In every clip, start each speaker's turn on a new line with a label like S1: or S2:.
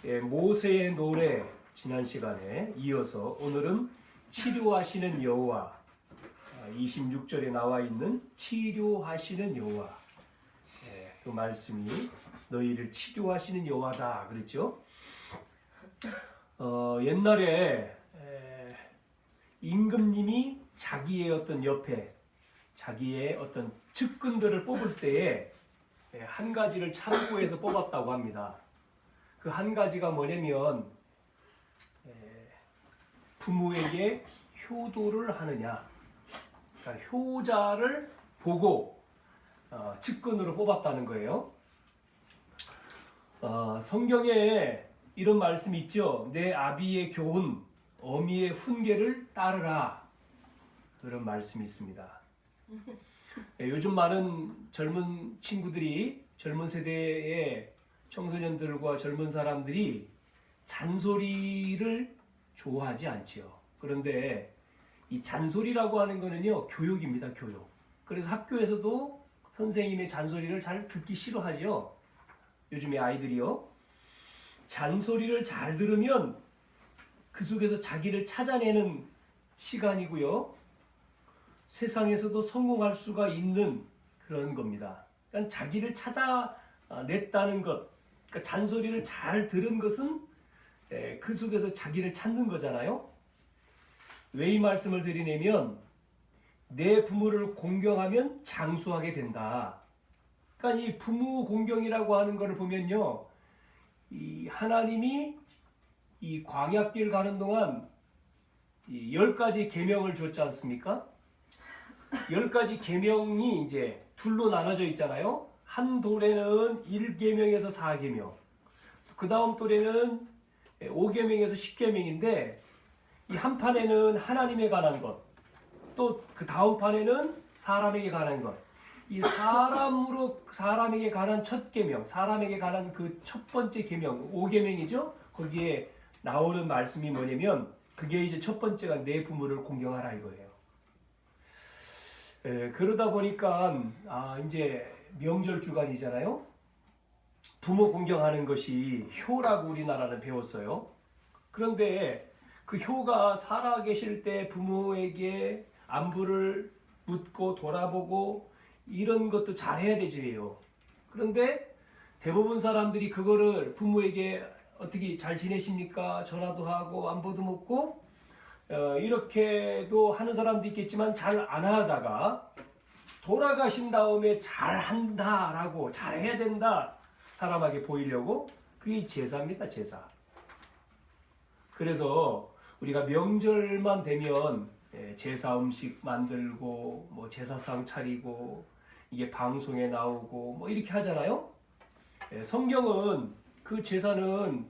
S1: 예, 모세의 노래 지난 시간에 이어서 오늘은 치료하시는 여호와 26절에 나와 있는 치료하시는 여호와 그 말씀이 너희를 치료하시는 여호와다 그랬죠. 옛날에 임금님이 자기의 어떤 옆에 자기의 어떤 측근들을 뽑을 때에 한 가지를 참고해서 뽑았다고 합니다. 그 한 가지가 뭐냐면 부모에게 효도를 하느냐, 그러니까 효자를 보고 측근으로 뽑았다는 거예요. 성경에 이런 말씀이 있죠. 내 아비의 교훈, 어미의 훈계를 따르라. 그런 말씀이 있습니다. 요즘 많은 젊은 친구들이, 젊은 세대의 청소년들과 젊은 사람들이 잔소리를 좋아하지 않지요. 그런데 이 잔소리라고 하는 거는요, 교육입니다, 교육. 그래서 학교에서도 선생님의 잔소리를 잘 듣기 싫어하죠. 요즘의 아이들이요. 잔소리를 잘 들으면 그 속에서 자기를 찾아내는 시간이고요. 세상에서도 성공할 수가 있는 그런 겁니다. 그러니까 자기를 찾아냈다는 것, 그러니까 잔소리를 잘 들은 것은 그 속에서 자기를 찾는 거잖아요. 왜 이 말씀을 드리냐면 내 부모를 공경하면 장수하게 된다. 그러니까 이 부모 공경이라고 하는 것을 보면요, 이 하나님이 이 광야길 가는 동안 이 10가지 계명을 줬지 않습니까? 10가지 계명이 이제 둘로 나눠져 있잖아요. 한 돌에는 1계명에서 4계명, 그 다음 돌에는 5계명에서 10계명인데 이 한 판에는 하나님에 관한 것, 또 그 다음 판에는 사람에게 관한 것. 이 사람에게 관한 첫 계명, 사람에게 관한 그 첫 번째 계명, 5계명이죠. 거기에 나오는 말씀이 뭐냐면 그게 이제 첫 번째가 내 부모를 공경하라 이거예요. 그러다 보니까 이제 명절 주간이잖아요. 부모 공경하는 것이 효라고 우리나라는 배웠어요. 그런데 그 효가 살아계실 때 부모에게 안부를 묻고 돌아보고 이런 것도 잘해야 되지요. 그런데 대부분 사람들이 그거를 부모에게 어떻게 잘 지내십니까? 전화도 하고 안부도 묻고 이렇게도 하는 사람도 있겠지만 잘 안 하다가 돌아가신 다음에 잘한다라고 잘해야 된다 사람에게 보이려고 그게 제사입니다. 제사. 그래서 우리가 명절만 되면 제사 음식 만들고 뭐 제사상 차리고 이게 방송에 나오고 뭐 이렇게 하잖아요. 성경은 그 제사는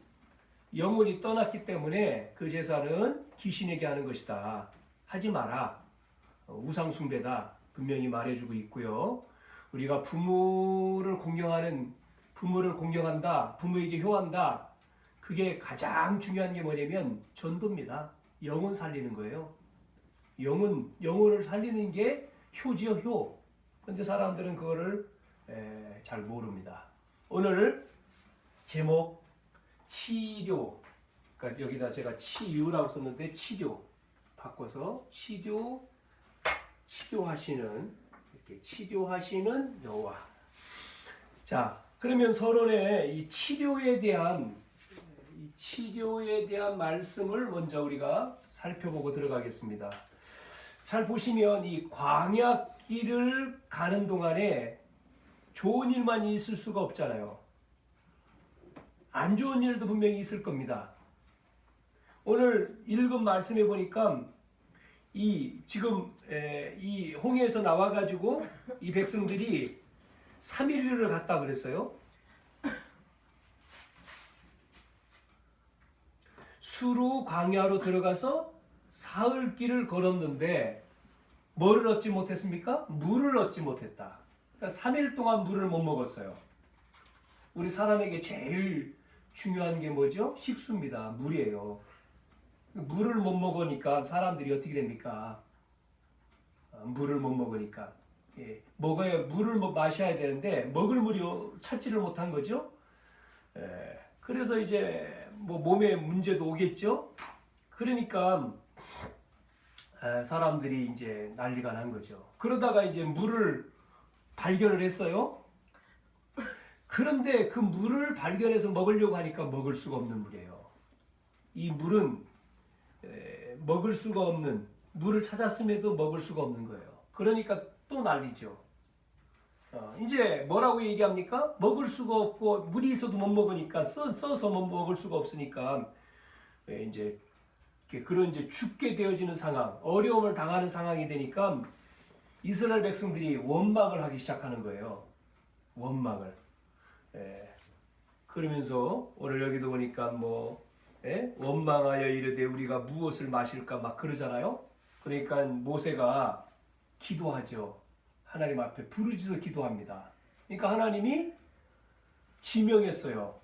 S1: 영혼이 떠났기 때문에 그 제사는 귀신에게 하는 것이다. 하지 마라. 우상 숭배다. 분명히 말해주고 있고요. 우리가 부모를 공경한다. 부모에게 효한다. 그게 가장 중요한 게 뭐냐면 전도입니다. 영혼 살리는 거예요. 영혼을 살리는 게 효지요, 효. 근데 사람들은 그거를 잘 모릅니다. 오늘 제목 치료. 그러니까 여기다 제가 치유라고 썼는데 치료 바꿔서 치료하시는 이렇게 치료하시는 여호와. 자, 그러면 서론에 이 치료에 대한 말씀을 먼저 우리가 살펴보고 들어가겠습니다. 잘 보시면 이 광야길을 가는 동안에 좋은 일만 있을 수가 없잖아요. 안 좋은 일도 분명히 있을 겁니다. 오늘 읽은 말씀에 보니까 지금 이 홍해에서 나와가지고 이 백성들이 3일을 갔다 그랬어요. 수루 광야로 들어가서 사흘 길을 걸었는데 뭐를 얻지 못했습니까? 물을 얻지 못했다. 그러니까 3일 동안 물을 못 먹었어요. 우리 사람에게 제일 중요한 게 뭐죠? 식수입니다. 물이에요. 물을 못 먹으니까 사람들이 어떻게 됩니까? 물을 못 먹으니까. 물을 마셔야 되는데 먹을 물이 찾지를 못한 거죠. 그래서 이제 뭐 몸에 문제도 오겠죠. 그러니까 사람들이 이제 난리가 난 거죠. 그러다가 이제 물을 발견을 했어요. 그런데 그 물을 발견해서 먹으려고 하니까 먹을 수가 없는 물이에요. 이 물은 먹을 수가 없는, 물을 찾았음에도 먹을 수가 없는 거예요. 그러니까 또 난리죠. 이제 뭐라고 얘기합니까? 먹을 수가 없고 물이 있어도 못 먹으니까 써서 못 먹을 수가 없으니까 이제 그런 이제 죽게 되어지는 상황, 어려움을 당하는 상황이 되니까 이스라엘 백성들이 원망을 하기 시작하는 거예요. 원망을. 그러면서 오늘 여기도 보니까 뭐 원망하여 이르되 우리가 무엇을 마실까 막 그러잖아요. 그러니까 모세가 기도하죠. 하나님 앞에 부르짖어 기도합니다. 그러니까 하나님이 지명했어요.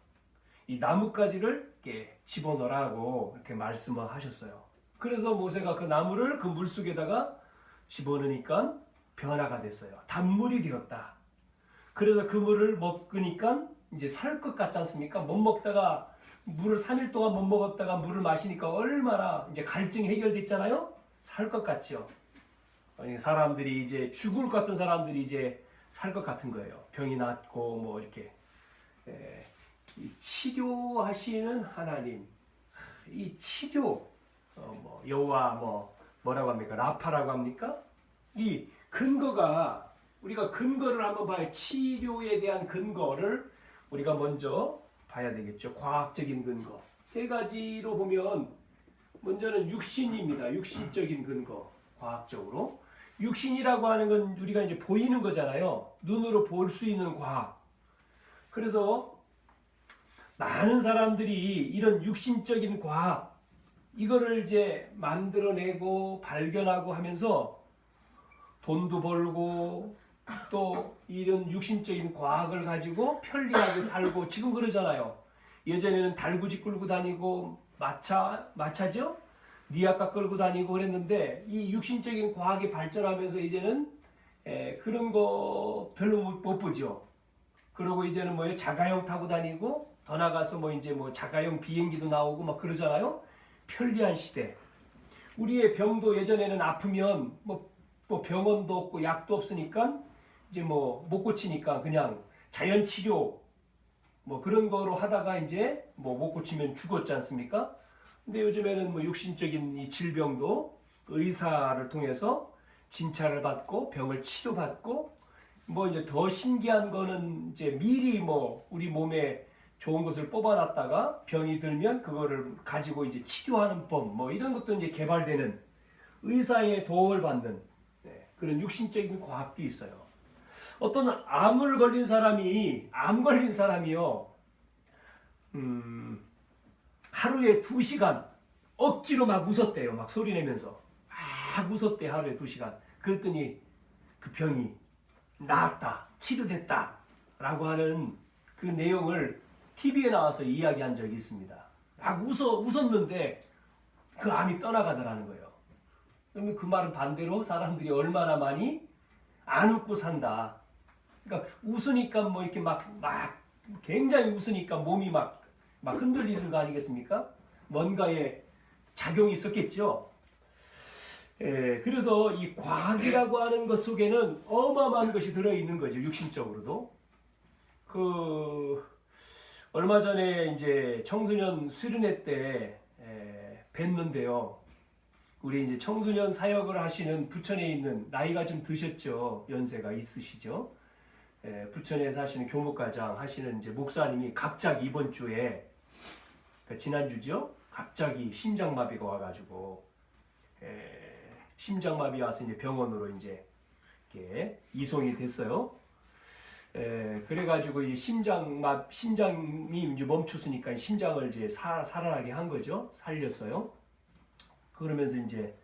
S1: 이 나뭇가지를 이렇게 집어넣으라고 이렇게 말씀을 하셨어요. 그래서 모세가 그 나무를 그 물속에다가 집어넣으니까 변화가 됐어요. 단물이 되었다. 그래서 그 물을 먹으니까 이제 살 것 같지 않습니까? 못 먹다가 물을 3일 동안 못 먹었다가 물을 마시니까 얼마나 이제 갈증이 해결됐잖아요? 살 것 같죠? 사람들이 이제 죽을 것 같은 사람들이 이제 살 것 같은 거예요. 병이 낫고 뭐 이렇게 치료하시는 하나님, 이 치료 뭐 여호와 뭐라고 합니까? 라파라고 합니까? 이 근거가 우리가 근거를 한번 봐요. 치료에 대한 근거를 우리가 먼저 봐야 되겠죠. 과학적인 근거. 세 가지로 보면 먼저는 육신입니다. 육신적인 근거. 과학적으로. 육신이라고 하는 건 우리가 이제 보이는 거잖아요. 눈으로 볼 수 있는 과학. 그래서 많은 사람들이 이런 육신적인 과학 이거를 이제 만들어내고 발견하고 하면서 돈도 벌고 또 이런 육신적인 과학을 가지고 편리하게 살고 지금 그러잖아요. 예전에는 달구지 끌고 다니고 마차죠? 니아까 끌고 다니고 그랬는데 이 육신적인 과학이 발전하면서 이제는 그런 거 별로 못 보죠. 그리고 이제는 뭐 자가용 타고 다니고 더 나가서 뭐 이제 뭐 자가용 비행기도 나오고 막 그러잖아요. 편리한 시대. 우리의 병도 예전에는 아프면 뭐 병원도 없고 약도 없으니까 이제 뭐 못 고치니까 그냥 자연 치료 뭐 그런 거로 하다가 이제 뭐 못 고치면 죽었지 않습니까? 근데 요즘에는 뭐 육신적인 이 질병도 의사를 통해서 진찰을 받고 병을 치료받고 뭐 이제 더 신기한 거는 이제 미리 뭐 우리 몸에 좋은 것을 뽑아놨다가 병이 들면 그거를 가지고 이제 치료하는 법 뭐 이런 것도 이제 개발되는 의사의 도움을 받는 그런 육신적인 과학도 있어요. 어떤 암 걸린 사람이요 하루에 2시간 억지로 막 웃었대요. 막 소리 내면서 막 웃었대 하루에 2시간. 그랬더니 그 병이 나았다, 치료됐다 라고 하는 그 내용을 TV에 나와서 이야기한 적이 있습니다. 막 웃었는데 그 암이 떠나가더라는 거예요. 그러면 그 말은 반대로 사람들이 얼마나 많이 안 웃고 산다. 그러니까 웃으니까 뭐 이렇게 막 굉장히 웃으니까 몸이 막 흔들리는 거 아니겠습니까? 뭔가의 작용이 있었겠죠. 그래서 이 과학이라고 하는 것 속에는 어마어마한 것이 들어있는 거죠. 육신적으로도. 얼마 전에 이제 청소년 수련회 때 뵀는데요. 우리 이제 청소년 사역을 하시는 부천에 있는 나이가 좀 드셨죠. 연세가 있으시죠. 부천에 사시는 교목과장 하시는 이제 목사님이 갑자기 이번 주에 지난주죠. 갑자기 심장마비가 와가지고 심장마비 와서 이제 병원으로 이제 이렇게 이송이 됐어요. 그래가지고 이제 심장이 이제 멈췄으니까 심장을 이제 살아나게 한 거죠. 살렸어요. 그러면서 이제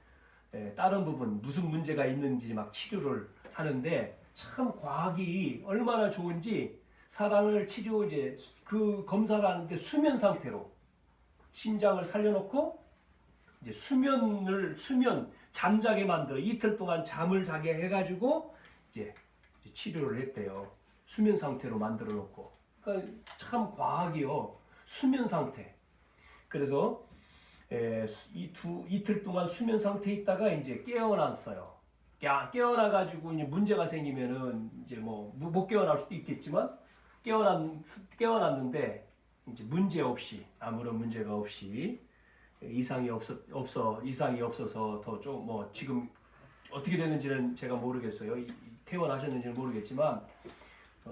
S1: 다른 부분 무슨 문제가 있는지 막 치료를 하는데 참 과학이 얼마나 좋은지 사람을 치료 이제 그 검사를 하는데 수면 상태로 심장을 살려놓고 이제 수면 잠자게 만들어 이틀 동안 잠을 자게 해가지고 이제 치료를 했대요. 수면 상태로 만들어 놓고. 그러니까 참 과학이요. 수면 상태. 그래서 이틀 동안 수면 상태에 있다가 이제 깨어났어요. 깨어나가지고 이제 문제가 생기면은 이제 뭐 못 깨어날 수도 있겠지만 깨어났는데 이제 문제 없이 아무런 문제가 없이 이상이 없어서 더 좀 뭐 지금 어떻게 됐는지는 제가 모르겠어요. 퇴원하셨는지는 모르겠지만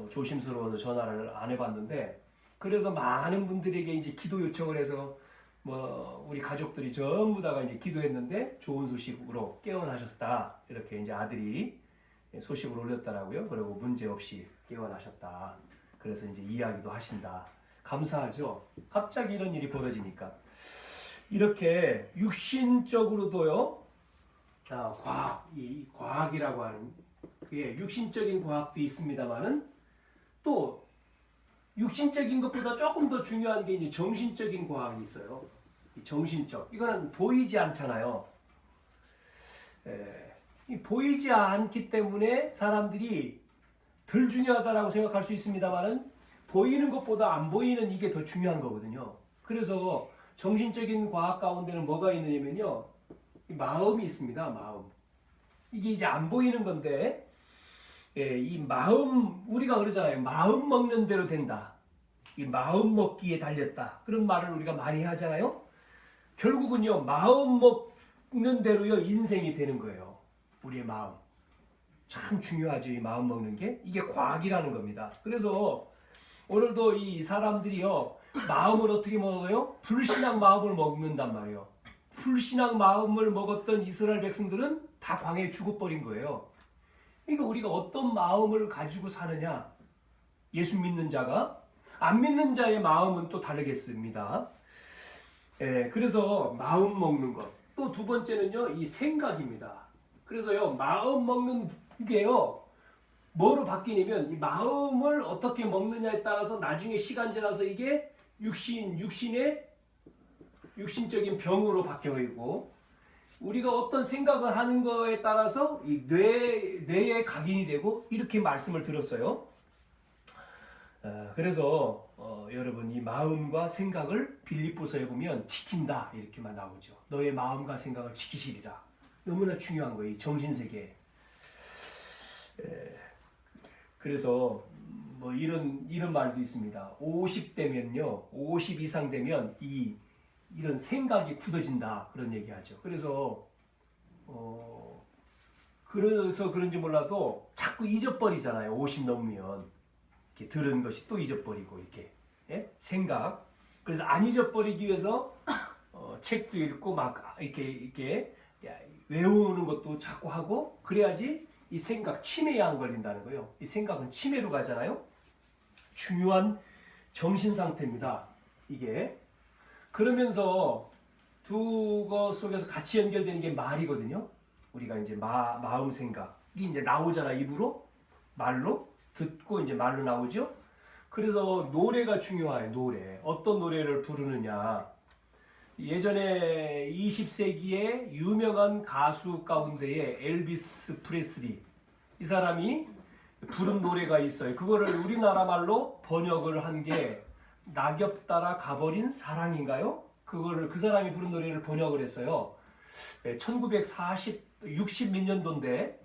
S1: 조심스러워서 전화를 안 해봤는데 그래서 많은 분들에게 이제 기도 요청을 해서 뭐 우리 가족들이 전부 다가 이제 기도했는데 좋은 소식으로 깨어나셨다 이렇게 이제 아들이 소식을 올렸더라고요. 그리고 문제 없이 깨어나셨다. 그래서 이제 이야기도 하신다. 감사하죠. 갑자기 이런 일이 벌어지니까 이렇게 육신적으로도요. 이 과학이라고 하는 그게 육신적인 과학도 있습니다만은 또 육신적인 것보다 조금 더 중요한 게 이제 정신적인 과학이 있어요. 정신적 이거는 보이지 않잖아요. 보이지 않기 때문에 사람들이 덜 중요하다라고 생각할 수 있습니다만은 보이는 것보다 안 보이는 이게 더 중요한 거거든요. 그래서 정신적인 과학 가운데는 뭐가 있느냐면요, 마음이 있습니다. 마음. 이게 이제 안 보이는 건데, 이 마음 우리가 그러잖아요. 마음 먹는 대로 된다. 이 마음 먹기에 달렸다. 그런 말을 우리가 많이 하잖아요. 결국은요, 마음 먹는 대로요 인생이 되는 거예요. 우리의 마음. 참 중요하죠. 이 마음 먹는 게. 이게 과학이라는 겁니다. 그래서 오늘도 이 사람들이요 마음을 어떻게 먹어요? 불신앙 마음을 먹는단 말이에요. 불신앙 마음을 먹었던 이스라엘 백성들은 다 광야에 죽어버린 거예요. 그러니까 우리가 어떤 마음을 가지고 사느냐, 예수 믿는 자가 안 믿는 자의 마음은 또 다르겠습니다. 그래서 마음 먹는 것. 또 두 번째는요 이 생각입니다. 그래서요 마음 먹는 게요 뭐로 바뀌냐면 이 마음을 어떻게 먹느냐에 따라서 나중에 시간 지나서 이게 육신적인 병으로 바뀌고 우리가 어떤 생각을 하는 거에 따라서 이 뇌에 각인이 되고 이렇게 말씀을 들었어요. 그래서 여러분 이 마음과 생각을 빌립보서에 보면 지킨다 이렇게만 나오죠. 너의 마음과 생각을 지키시리라. 너무나 중요한 거예요. 이 정신세계. 그래서 뭐 이런 말도 있습니다. 50대면요, 50 이상 되면 이런 생각이 굳어진다 그런 얘기하죠. 그래서 그런지 몰라도 자꾸 잊어버리잖아요. 50 넘으면 이렇게 들은 것이 또 잊어버리고 이렇게 생각. 그래서 안 잊어버리기 위해서 책도 읽고 막 이렇게 외우는 것도 자꾸 하고 그래야지 이 생각 치매에 안 걸린다는 거예요. 이 생각은 치매로 가잖아요. 중요한 정신 상태입니다. 이게 그러면서 두 것 속에서 같이 연결되는 게 말이거든요. 우리가 이제 마음 생각 이게 이제 나오잖아 입으로 말로 듣고 이제 말로 나오죠. 그래서 노래가 중요해요. 노래 어떤 노래를 부르느냐. 예전에 20세기의 유명한 가수 가운데에 엘비스 프레슬리 이 사람이 부른 노래가 있어요. 그거를 우리나라 말로 번역을 한 게 낙엽 따라 가버린 사랑인가요? 그거를 그 사람이 부른 노래를 번역을 했어요. 60 몇 년도인데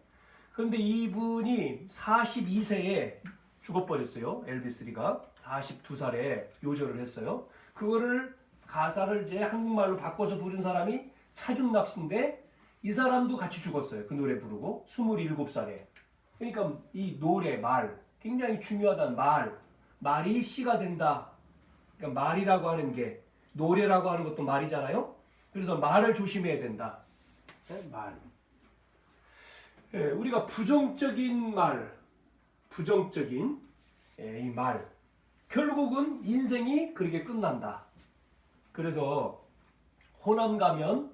S1: 그런데 이분이 42세에 죽어버렸어요. 엘비스리가 42살에 요절을 했어요. 그거를 가사를 이제 한국말로 바꿔서 부른 사람이 차준락 씨인데 이 사람도 같이 죽었어요. 그 노래 부르고 27살에. 그러니까 이 노래 말 굉장히 중요하다는 말이 시가 된다. 그러니까 말이라고 하는 게 노래라고 하는 것도 말이잖아요. 그래서 말을 조심해야 된다. 말. 우리가 부정적인 이 말 결국은 인생이 그렇게 끝난다. 그래서 호남 가면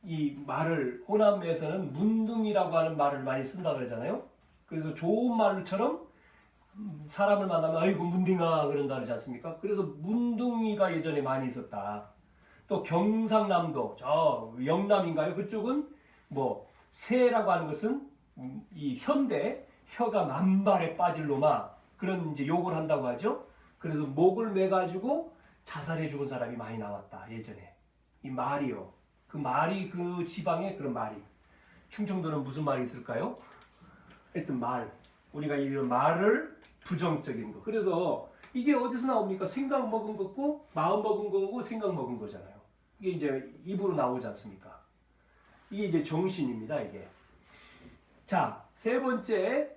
S1: 이 말을 호남에서는 문둥이라고 하는 말을 많이 쓴다 그러잖아요. 그래서 좋은 말처럼 사람을 만나면 아이고 문둥아 그런다 그러지 않습니까? 그래서 문둥이가 예전에 많이 있었다. 또 경상남도 저 영남인가요? 그쪽은 뭐 새라고 하는 것은 이 현대 혀가 만발에 빠질 놈아 그런 이제 욕을 한다고 하죠. 그래서 목을 매 가지고 자살해 죽은 사람이 많이 나왔다. 예전에. 이 말이요. 그 말이 그 지방에 그런 말이. 충청도는 무슨 말이 있을까요? 하여튼 말. 우리가 이런 말을 부정적인 거. 그래서 이게 어디서 나옵니까? 생각 먹은 거고 마음 먹은 거고 생각 먹은 거잖아요. 이게 이제 입으로 나오지 않습니까? 이게 이제 정신입니다. 이게. 자, 세 번째.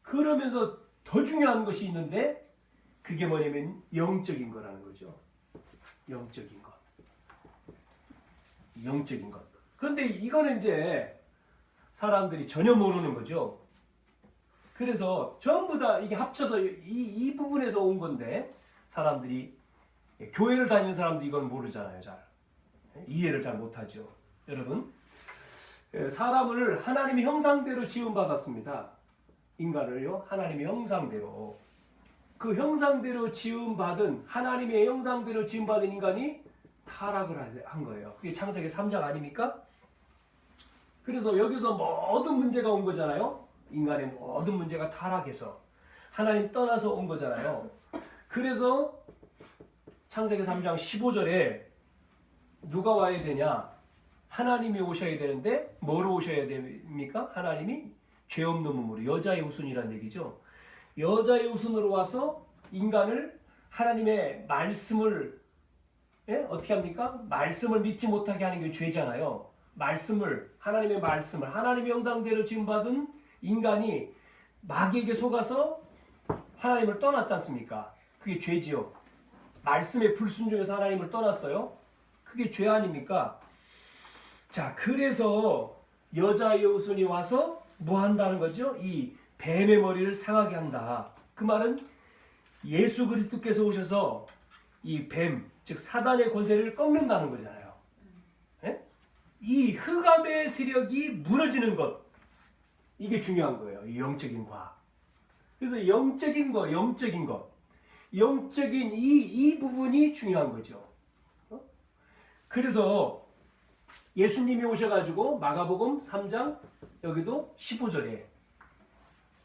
S1: 그러면서 더 중요한 것이 있는데 그게 뭐냐면 영적인 거라는 거죠. 영적인 것. 영적인 것. 그런데 이거는 이제 사람들이 전혀 모르는 거죠. 그래서 전부 다 이게 합쳐서 이 부분에서 온 건데 사람들이 교회를 다니는 사람도 이건 모르잖아요. 잘. 이해를 잘 못하죠. 여러분. 사람을 하나님의 형상대로 지음받았습니다. 인간을요. 하나님의 형상대로. 그 형상대로 지음받은 하나님의 형상대로 지음받은 인간이 타락을 한 거예요. 그게 창세기 3장 아닙니까? 그래서 여기서 모든 문제가 온 거잖아요. 인간의 모든 문제가 타락해서 하나님 떠나서 온 거잖아요. 그래서 창세기 3장 15절에 누가 와야 되냐? 하나님이 오셔야 되는데 뭐로 오셔야 됩니까? 하나님이 죄 없는 몸으로 여자의 후손이라는 얘기죠. 여자의 후손으로 와서 인간을 하나님의 말씀을 어떻게 합니까? 말씀을 믿지 못하게 하는 게 죄잖아요. 하나님의 말씀을 하나님의 형상대로 지음받은 인간이 마귀에게 속아서 하나님을 떠났지 않습니까? 그게 죄지요. 말씀의 불순종에서 하나님을 떠났어요. 그게 죄 아닙니까? 자, 그래서 여자의 후손이 와서 뭐 한다는 거죠? 이 뱀의 머리를 상하게 한다. 그 말은 예수 그리스도께서 오셔서 이 뱀, 즉 사단의 권세를 꺾는다는 거잖아요. 네? 이 흑암의 세력이 무너지는 것, 이게 중요한 거예요. 이 영적인 과학. 그래서 영적인 이 부분이 중요한 거죠. 그래서 예수님이 오셔가지고 마가복음 3장 여기도 15절에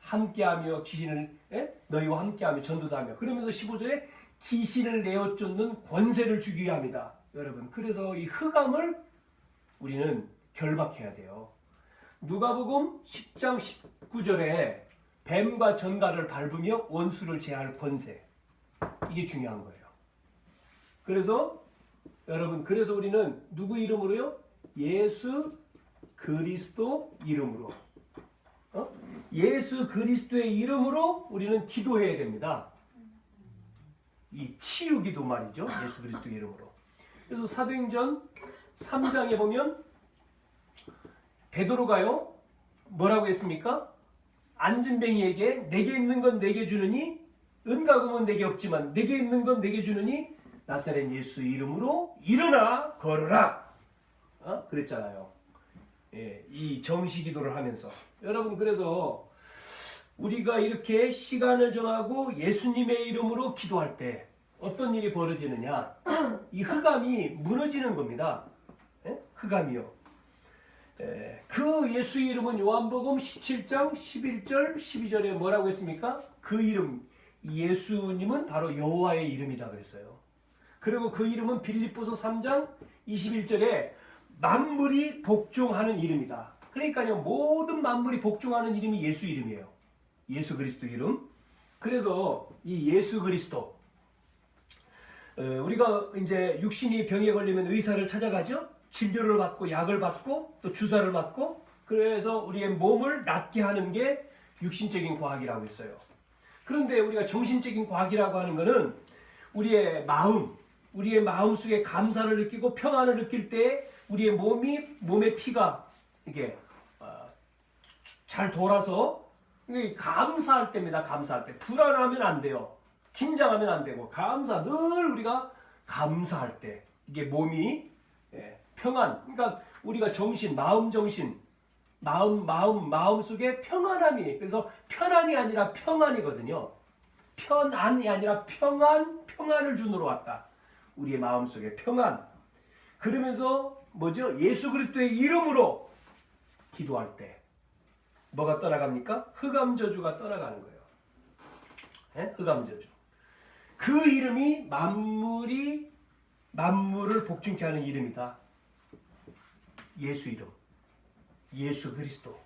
S1: 함께하며 귀신을 너희와 함께하며 전도도 하며 그러면서 15절에 귀신을 내어 쫓는 권세를 주기 합니다. 여러분, 그래서 이 흑암을 우리는 결박해야 돼요. 누가복음 10장 19절에 뱀과 전갈을 밟으며 원수를 제할 권세, 이게 중요한 거예요. 그래서 여러분, 그래서 우리는 누구 이름으로요? 예수 그리스도 이름으로. 예수 그리스도의 이름으로 우리는 기도해야 됩니다. 이 치유 기도 말이죠. 예수 그리스도의 이름으로. 그래서 사도행전 3장에 보면 베드로가요, 뭐라고 했습니까? 안진뱅이에게 내게 있는 건 내게 주느니 은과금은 내게 없지만 내게 있는 건 내게 주느니 나사렛 예수 이름으로 일어나 걸으라. 그랬잖아요. 예, 이 정시 기도를 하면서. 여러분, 그래서 우리가 이렇게 시간을 정하고 예수님의 이름으로 기도할 때 어떤 일이 벌어지느냐? 이 흑암이 무너지는 겁니다. 예? 흑암이요. 그 예수 이름은 요한복음 17장 11절 12절에 뭐라고 했습니까? 그 이름, 예수님은 바로 여호와의 이름이다 그랬어요. 그리고 그 이름은 빌립보서 3장 21절에 만물이 복종하는 이름이다. 그러니까요, 모든 만물이 복종하는 이름이 예수 이름이에요. 예수 그리스도 이름. 그래서 이 예수 그리스도, 우리가 이제 육신이 병에 걸리면 의사를 찾아가죠. 진료를 받고 약을 받고 또 주사를 받고, 그래서 우리의 몸을 낫게 하는 게 육신적인 과학이라고 했어요. 그런데 우리가 정신적인 과학이라고 하는 것은 우리의 마음 속에 감사를 느끼고 평안을 느낄 때 우리의 몸의 피가 이게 잘 돌아서 감사할 때입니다. 감사할 때. 불안하면 안 돼요. 긴장하면 안 되고, 늘 우리가 감사할 때 이게 몸이 평안. 그러니까 우리가 마음 속에 평안함이, 그래서 편안이 아니라 평안이거든요. 편안이 아니라 평안을 주노로 왔다. 우리의 마음 속에 평안. 그러면서 뭐죠? 예수 그리스도의 이름으로 기도할 때 뭐가 떠나갑니까? 흑암 저주가 떠나가는 거예요. 흑암 저주. 그 이름이 만물을 복종케 하는 이름이다. 예수 이름. 예수 그리스도.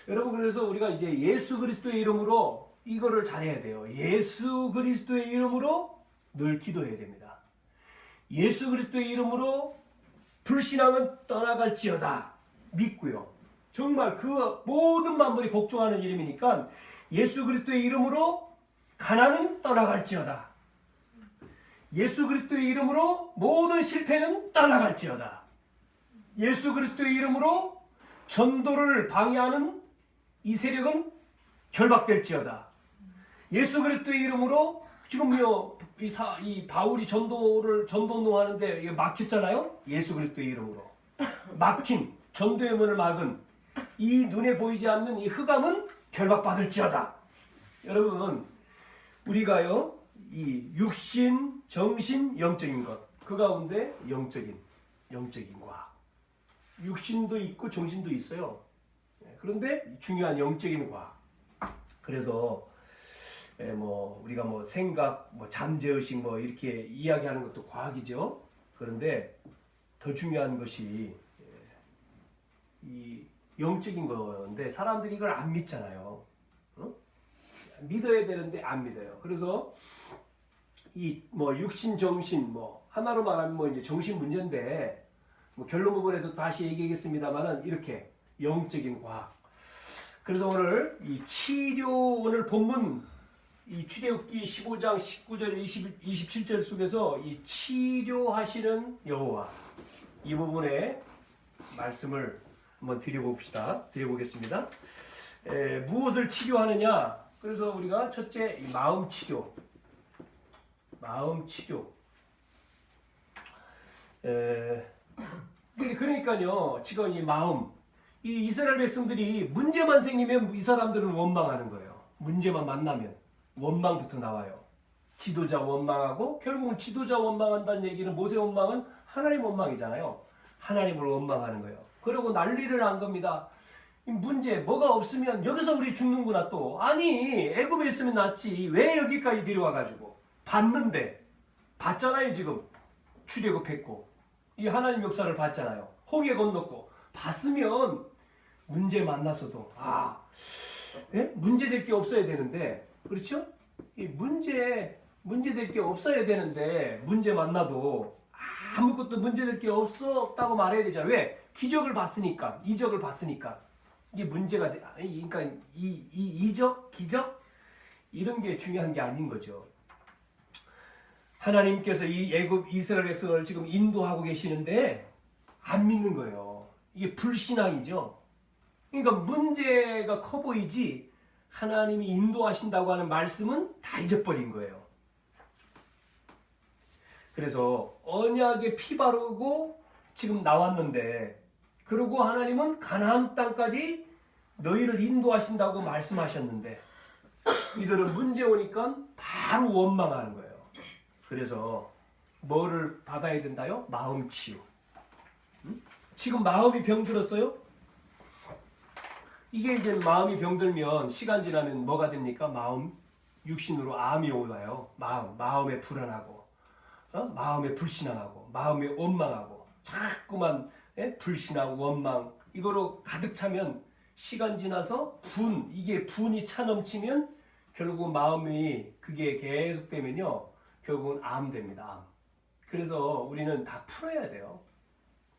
S1: 여러분, 그래서 우리가 이제 예수 그리스도의 이름으로 이거를 잘해야 돼요. 예수 그리스도의 이름으로 늘 기도해야 됩니다. 예수 그리스도의 이름으로 불신앙은 떠나갈지어다 믿고요. 정말 그 모든 만물이 복종하는 이름이니까 예수 그리스도의 이름으로 가난은 떠나갈지어다. 예수 그리스도의 이름으로 모든 실패는 떠나갈지어다. 예수 그리스도의 이름으로 전도를 방해하는 이 세력은 결박될지어다. 예수 그리스도의 이름으로 지금요 이 바울이 전도운동하는데 이게 막혔잖아요. 예수 그리스도의 이름으로 막힌 전도의 문을 막은 이 눈에 보이지 않는 이 흑암은 결박받을지어다. 여러분, 우리가요 이 육신, 정신, 영적인 것, 그 가운데 영적인 과학. 육신도 있고 정신도 있어요. 그런데 중요한 영적인 과학. 그래서 우리가 생각, 잠재의식 이렇게 이야기하는 것도 과학이죠. 그런데 더 중요한 것이 이 영적인 건데 사람들이 이걸 안 믿잖아요. 믿어야 되는데 안 믿어요. 그래서 이 육신, 정신 하나로 말하면 이제 정신 문제인데 결론 부분에도 다시 얘기하겠습니다만은 이렇게 영적인 과학. 그래서 오늘 이 치료, 오늘 본문 이 출애굽기 15장 19절 27절 속에서 이 치료하시는 여호와, 이 부분에 말씀을 한번 드려보겠습니다. 무엇을 치료하느냐? 그래서 우리가 첫째 마음 치료. 그러니까요, 지금 이 마음, 이 이스라엘 백성들이 문제만 생기면 이 사람들은 원망하는 거예요. 문제만 만나면 원망부터 나와요. 지도자 원망하고, 결국은 지도자 원망한다는 얘기는 모세 원망은 하나님 원망이잖아요. 하나님을 원망하는 거예요. 그리고 난리를 난 겁니다. 문제 뭐가 없으면 여기서 우리 죽는구나 또. 아니, 애굽에 있으면 낫지. 왜 여기까지 데려와가지고. 봤잖아요. 지금 출애굽했고 이 하나님 역사를 봤잖아요. 홍해 건넜고. 봤으면 문제 만나서도 문제 될 게 없어야 되는데, 그렇죠? 이 문제 될 게 없어야 되는데 문제 만나도 아무것도 문제 될 게 없었다고 말해야 되잖아요. 왜? 기적을 봤으니까, 이적을 봤으니까. 이게 문제가 돼. 그러니까 이 이적, 기적 이런 게 중요한 게 아닌 거죠. 하나님께서 이 애굽 이스라엘 백성을 지금 인도하고 계시는데 안 믿는 거예요. 이게 불신앙이죠. 그러니까 문제가 커 보이지 하나님이 인도하신다고 하는 말씀은 다 잊어버린 거예요. 그래서 언약에 피 바르고 지금 나왔는데, 그리고 하나님은 가나안 땅까지 너희를 인도하신다고 말씀하셨는데 이들은 문제 오니까 바로 원망하는 거예요. 그래서 뭐를 받아야 된다요? 마음 치유. 지금 마음이 병들었어요? 이게 이제 마음이 병들면 시간 지나면 뭐가 됩니까? 육신으로 암이 오나요? 마음에 불안하고, 마음에 불신앙하고, 마음에 원망하고, 자꾸만 불신하고 원망 이거로 가득 차면 시간 지나서 이게 분이 차 넘치면 결국은 마음이 그게 계속되면요 결국은 암 됩니다. 그래서 우리는 다 풀어야 돼요.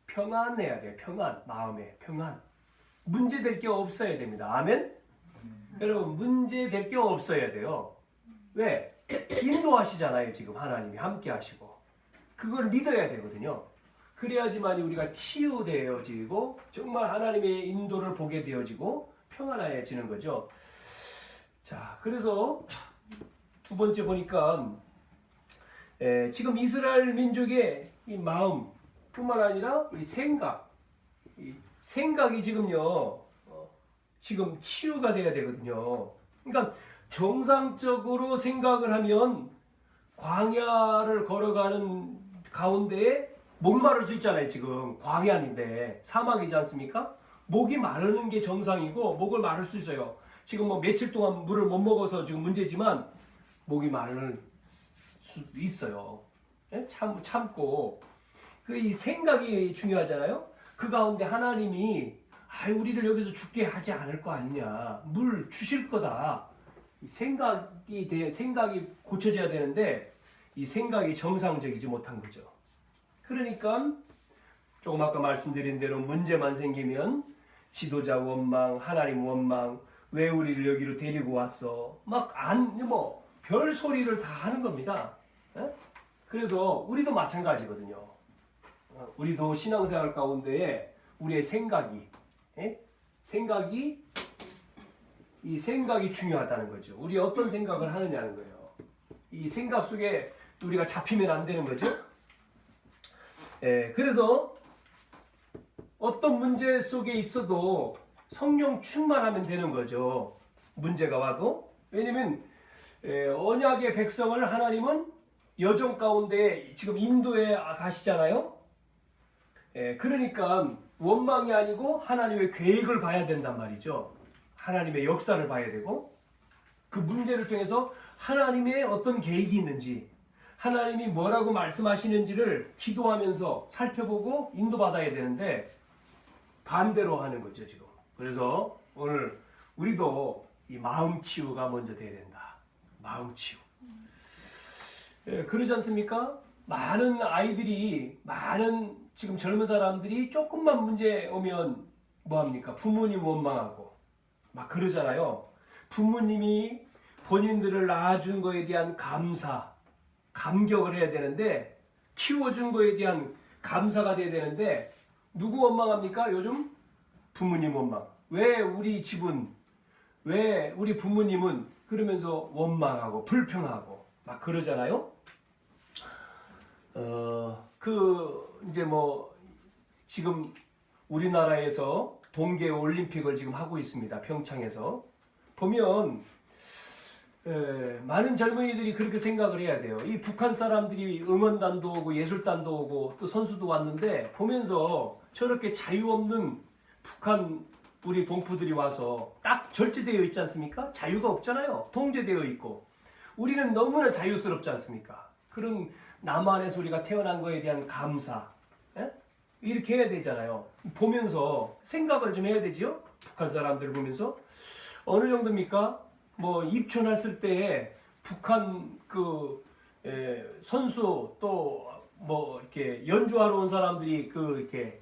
S1: 평안해야 돼요. 마음에 평안. 문제 될 게 없어야 됩니다. 아멘? 여러분, 문제 될 게 없어야 돼요. 왜? 인도하시잖아요. 지금 하나님이 함께 하시고. 그걸 믿어야 되거든요. 그래야지만 우리가 치유되어지고 정말 하나님의 인도를 보게 되어지고 평안해지는 거죠. 자, 그래서 두 번째 보니까 지금 이스라엘 민족의 이 마음뿐만 아니라 이 생각이 지금요 지금 치유가 돼야 되거든요. 그러니까 정상적으로 생각을 하면 광야를 걸어가는 가운데에 목마를 수 있잖아요. 지금 광야인데 사막이지 않습니까? 목이 마르는 게 정상이고 목을 마를 수 있어요. 지금 며칠 동안 물을 못 먹어서 지금 문제지만 목이 마르는 수도 있어요. 예? 참고 그 이 생각이 중요하잖아요. 그 가운데 하나님이 우리를 여기서 죽게 하지 않을 거 아니냐, 물 주실 거다. 생각이 고쳐져야 되는데 이 생각이 정상적이지 못한 거죠. 그러니까 조금 아까 말씀드린 대로 문제만 생기면 지도자 원망, 하나님 원망, 왜 우리를 여기로 데리고 왔어? 별 소리를 다 하는 겁니다. 에? 그래서 우리도 마찬가지거든요. 우리도 신앙생활 가운데에 우리의 생각이 이 생각이 중요하다는 거죠. 우리 어떤 생각을 하느냐는 거예요. 이 생각 속에 우리가 잡히면 안 되는 거죠. 그래서 어떤 문제 속에 있어도 성령 충만하면 되는 거죠. 문제가 와도. 왜냐면 언약의 백성을 하나님은 여정 가운데 지금 인도에 가시잖아요. 그러니까 원망이 아니고 하나님의 계획을 봐야 된단 말이죠. 하나님의 역사를 봐야 되고 그 문제를 통해서 하나님의 어떤 계획이 있는지, 하나님이 뭐라고 말씀하시는지를 기도하면서 살펴보고 인도받아야 되는데 반대로 하는 거죠 지금. 그래서 오늘 우리도 이 마음 치유가 먼저 돼야 된다. 마음 치유. 그러지 않습니까? 많은 아이들이, 많은 지금 젊은 사람들이 조금만 문제 오면 뭐합니까? 부모님 원망하고 막 그러잖아요. 부모님이 본인들을 낳아준 거에 대한 감사, 감격을 해야 되는데, 키워준 거에 대한 감사가 돼야 되는데, 누구 원망합니까? 요즘 부모님 원망. 왜 우리 집은, 왜 우리 부모님은 그러면서 원망하고 불평하고 막 그러잖아요. 이제 지금 우리나라에서 동계 올림픽을 지금 하고 있습니다. 평창에서. 보면 많은 젊은이들이 그렇게 생각을 해야 돼요. 이 북한 사람들이 응원단도 오고 예술단도 오고 또 선수도 왔는데 보면서 저렇게 자유 없는 북한 우리 동포들이 와서 딱 절제되어 있지 않습니까? 자유가 없잖아요. 통제되어 있고. 우리는 너무나 자유스럽지 않습니까? 그런 나만의 소리가 태어난 거에 대한 감사. 이렇게 해야 되잖아요. 보면서 생각을 좀 해야 되죠. 북한 사람들 보면서. 어느 정도입니까? 입촌했을 때 북한 선수 또 이렇게 연주하러 온 사람들이 이렇게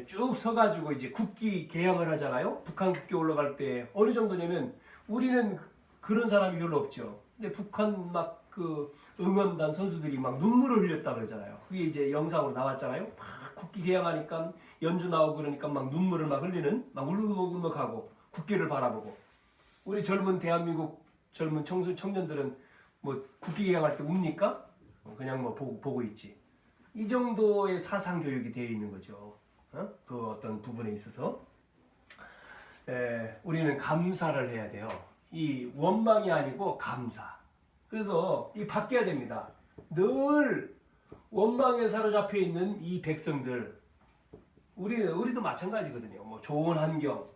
S1: 쭉 서가지고 이제 국기 개양을 하잖아요. 북한 국기 올라갈 때 어느 정도냐면 우리는 그런 사람이 별로 없죠. 근데 북한 응원단 선수들이 막 눈물을 흘렸다 그러잖아요. 그게 이제 영상으로 나왔잖아요. 막 국기 개양하니까 연주 나오고 그러니까 막 눈물을 막 흘리는, 막 울먹울먹하고 국기를 바라보고. 우리 젊은 대한민국 젊은 청년들은 국기 개양할 때 웁니까? 그냥 보고 있지. 이 정도의 사상 교육이 되어 있는 거죠. 그 어떤 부분에 있어서 우리는 감사를 해야 돼요. 이 원망이 아니고 감사. 그래서 이 바뀌어야 됩니다. 늘 원망에 사로잡혀 있는 이 백성들, 우리도 마찬가지거든요. 좋은 환경,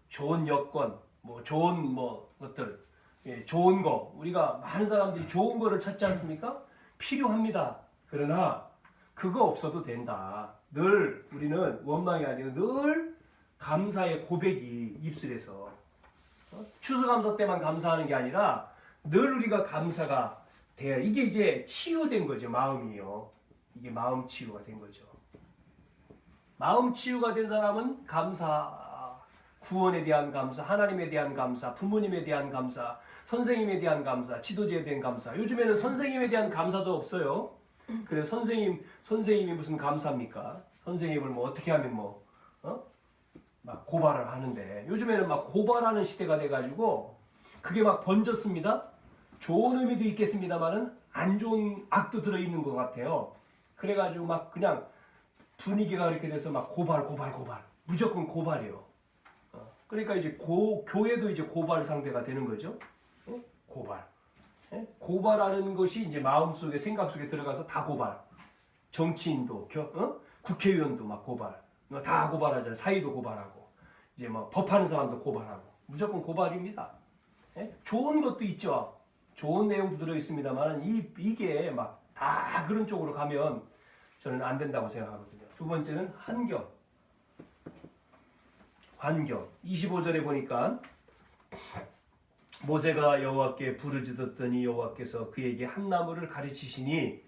S1: 좋은 여건, 좋은 것들, 좋은 거. 우리가 많은 사람들이 좋은 거를 찾지 않습니까? 필요합니다. 그러나 그거 없어도 된다. 늘 우리는 원망이 아니고 늘 감사의 고백이 입술에서. 추수감사 때만 감사하는 게 아니라 늘 우리가 감사가 돼야, 이게 이제 치유된 거죠. 마음이요. 이게 마음 치유가 된 거죠. 마음 치유가 된 사람은 감사, 구원에 대한 감사, 하나님에 대한 감사, 부모님에 대한 감사, 선생님에 대한 감사, 지도자에 대한 감사. 요즘에는 선생님에 대한 감사도 없어요. 그래 선생님이 무슨 감사입니까? 선생님을 어떻게 하면 막 고발을 하는데, 요즘에는 막 고발하는 시대가 돼가지고 그게 막 번졌습니다. 좋은 의미도 있겠습니다만은 안 좋은 악도 들어있는 것 같아요. 그래가지고 막 그냥 분위기가 그렇게 돼서 막 고발 무조건 고발이요. 그러니까 이제 교회도 이제 고발 상대가 되는 거죠. 고발. 고발하는 것이 이제 마음속에, 생각 속에 들어가서 다 고발. 정치인도 국회의원도 막 고발. 다 고발하잖아요. 사회도 고발하고 이제 법하는 사람도 고발하고 무조건 고발입니다. 좋은 것도 있죠. 좋은 내용도 들어 있습니다만 이게 막 다 그런 쪽으로 가면 저는 안 된다고 생각하거든요. 두 번째는 환경. 25절에 보니까 모세가 여호와께 부르짖었더니 여호와께서 그에게 한 나무를 가르치시니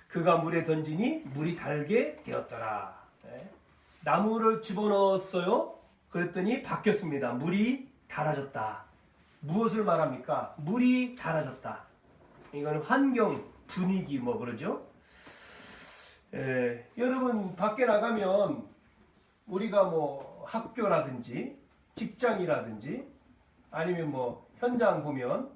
S1: 그가 물에 던지니 물이 달게 되었더라. 네. 나무를 집어넣었어요. 그랬더니 바뀌었습니다. 물이 달아졌다. 무엇을 말합니까? 물이 달아졌다. 이거는 환경, 분위기 뭐 그러죠? 여러분 밖에 나가면 우리가 뭐 학교라든지 직장이라든지 아니면 뭐 현장 보면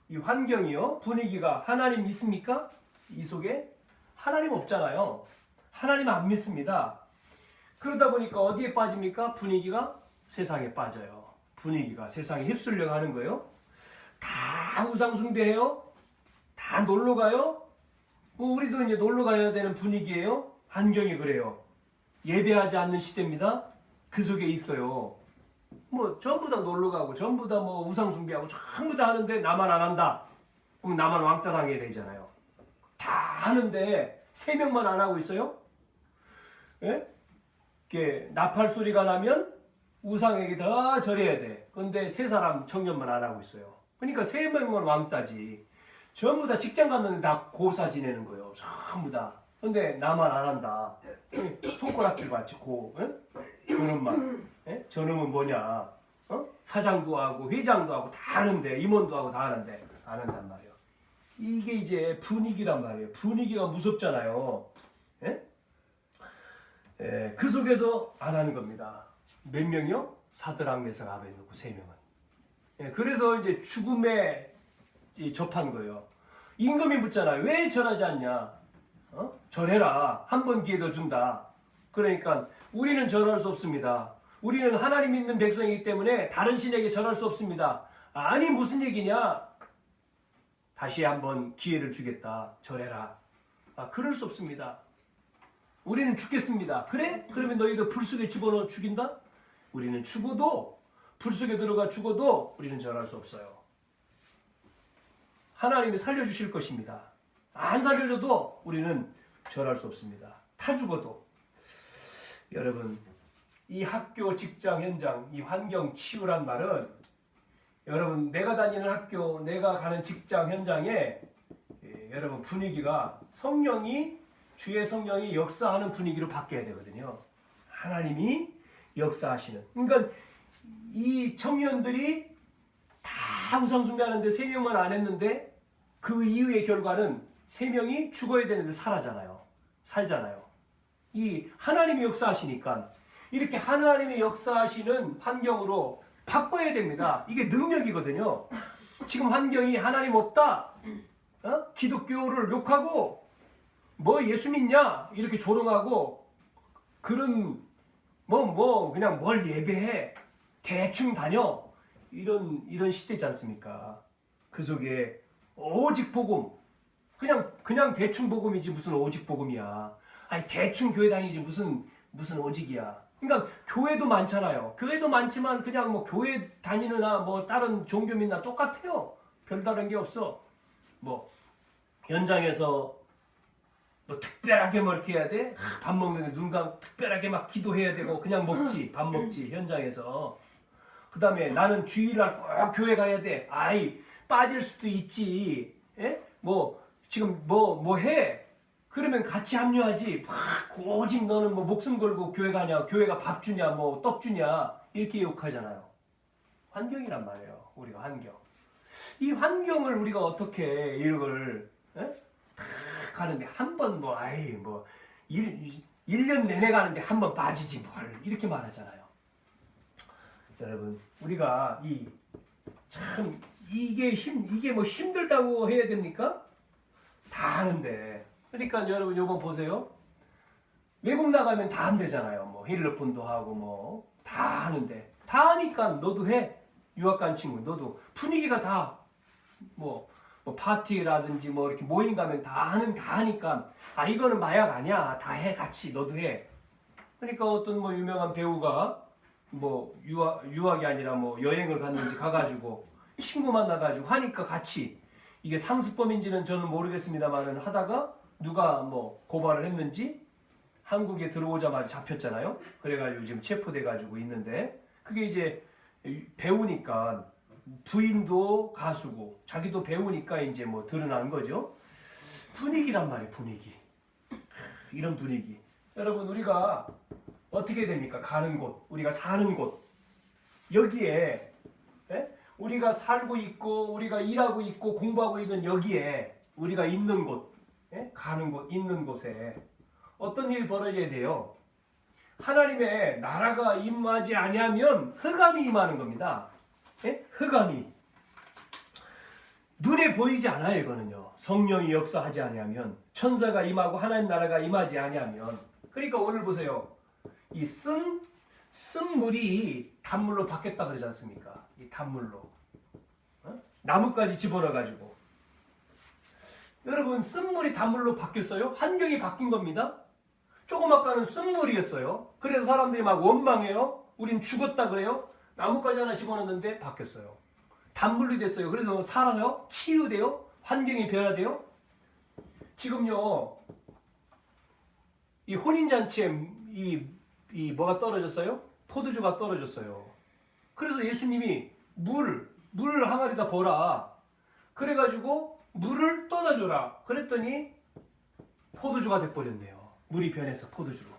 S1: 이 환경이요, 분위기가 하나님 믿습니까? 이 속에 하나님 없잖아요. 하나님 안 믿습니다. 그러다 보니까 어디에 빠집니까? 분위기가 세상에 빠져요. 분위기가 세상에 휩쓸려 가는 거예요. 다 우상 숭배해요. 다 놀러 가요. 우리도 이제 놀러 가야 되는 분위기예요. 환경이 그래요. 예배하지 않는 시대입니다. 그 속에 있어요. 뭐 전부 다 놀러 가고 전부 다 뭐 우상 숭배하고 전부 다 하는데 나만 안 한다. 그럼 나만 왕따 당해야 되잖아요. 다 하는데 3명만 안 하고 있어요? 예? 이렇게 나팔 소리가 나면 우상에게 다 절해야 돼. 그런데 3사람 청년만 안 하고 있어요. 그러니까 3명만 왕따지. 전부 다 직장 갔는데 다 고사 지내는 거예요. 전부 다. 근데 나만 안 한다. 손가락질 받지 고. 저놈만. 저놈은 뭐냐? 사장도 하고 회장도 하고 다 하는데 임원도 하고 다 하는데 안 한단 말이에요. 이게 이제 분위기란 말이에요. 분위기가 무섭잖아요. 그 속에서 안 하는 겁니다. 몇 명이요? 사드락 메삭 아벤노고 3명은. 그래서 이제 죽음에 접한 거예요. 임금이 묻잖아요. 왜 절하지 않냐? 절해라. 한 번 기회 더 준다. 그러니까 우리는 절할 수 없습니다. 우리는 하나님 믿는 백성이기 때문에 다른 신에게 절할 수 없습니다. 아니 무슨 얘기냐? 다시 한번 기회를 주겠다. 절해라. 그럴 수 없습니다. 우리는 죽겠습니다. 그래? 그러면 너희들 불 속에 집어넣어 죽인다? 우리는 죽어도 불 속에 들어가 죽어도 우리는 절할 수 없어요. 하나님이 살려주실 것입니다. 안 살려줘도 우리는 절할 수 없습니다. 타 죽어도. 여러분, 이 학교, 직장, 현장, 이 환경 치유란 말은 여러분 내가 다니는 학교, 내가 가는 직장, 현장에 여러분 분위기가 주의 성령이 역사하는 분위기로 바뀌어야 되거든요. 하나님이 역사하시는. 그러니까 이 청년들이 다 우상 숭배하는데 3명만 안 했는데 그 이후의 결과는 3명이 죽어야 되는데 살잖아요. 이 하나님이 역사하시니까 이렇게 하나님이 역사하시는 환경으로 바꿔야 됩니다. 이게 능력이거든요. 지금 환경이 하나님 없다. 기독교를 욕하고 뭐 예수 믿냐 이렇게 조롱하고 그런 그냥 뭘 예배해 대충 다녀 이런 시대지 않습니까? 그 속에 오직 복음 그냥 대충 복음이지 무슨 오직 복음이야. 아니 대충 교회 다니지 무슨 오직이야. 그러니까 교회도 많잖아요. 교회도 많지만 그냥 뭐 교회 다니느나 뭐 다른 종교 믿나 똑같아요. 별다른 게 없어. 뭐 현장에서 뭐 특별하게 뭐 이렇게 해야 돼? 밥 먹는데 눈 감고 특별하게 막 기도해야 되고 그냥 밥 먹지 현장에서. 그 다음에 나는 주일날 꼭 교회 가야 돼. 빠질 수도 있지. 뭐 지금 뭐 해? 그러면 같이 합류하지. 오직 너는 뭐 목숨 걸고 교회 가냐? 교회가 밥 주냐? 뭐 떡 주냐? 이렇게 욕하잖아요. 환경이란 말이에요. 우리가 환경. 이 환경을 우리가 어떻게 이걸 탁 가는데 한 번 1년 내내 가는데 한 번 빠지지 뭘 이렇게 말하잖아요. 여러분 우리가 이게 뭐 힘들다고 해야 됩니까? 다 하는데. 그러니까 여러분 요거 보세요. 외국 나가면 다 한대잖아요. 뭐 힐러폰도 하고 뭐 다 하는데 다 하니까 너도 해. 유학 간 친구 너도 분위기가 다 뭐 파티라든지 뭐 이렇게 모임 가면 다 하니까 이거는 마약 아니야. 다 해 같이 너도 해. 그러니까 어떤 뭐 유명한 배우가 뭐 유학이 아니라 뭐 여행을 갔는지 가가지고 친구 만나가지고 하니까 같이 이게 상습범인지는 저는 모르겠습니다만은 하다가 누가 뭐 고발을 했는지 한국에 들어오자마자 잡혔잖아요. 그래가지고 지금 체포돼가지고 있는데 그게 이제 배우니까 부인도 가수고 자기도 배우니까 이제 뭐 드러난 거죠. 분위기란 말이에요. 분위기. 이런 분위기. 여러분 우리가 어떻게 됩니까? 가는 곳, 우리가 사는 곳 여기에 우리가 살고 있고 우리가 일하고 있고 공부하고 있는 여기에 우리가 있는 곳, 가는 곳, 있는 곳에 어떤 일이 벌어져야 돼요? 하나님의 나라가 임하지 아니하면 흑암이 임하는 겁니다. 흑암이. 눈에 보이지 않아요. 이거는요. 성령이 역사하지 아니하면 천사가 임하고 하나님 나라가 임하지 아니하면. 그러니까 오늘 보세요. 이 쓴 물이 단물로 바뀌었다 그러지 않습니까? 이 단물로. 나뭇가지 집어넣어가지고. 여러분 쓴 물이 단물로 바뀌었어요? 환경이 바뀐 겁니다. 조금 아까는 쓴 물이었어요. 그래서 사람들이 막 원망해요. 우린 죽었다 그래요. 나뭇가지 하나 집어넣었는데 바뀌었어요. 단물이 됐어요. 그래서 살아요. 치유돼요. 환경이 변화돼요. 지금요. 이 혼인잔치에 이 뭐가 떨어졌어요? 포도주가 떨어졌어요. 그래서 예수님이 물 항아리다 버라. 그래가지고 물을 떠다 줘라. 그랬더니 포도주가 돼버렸네요. 물이 변해서 포도주로.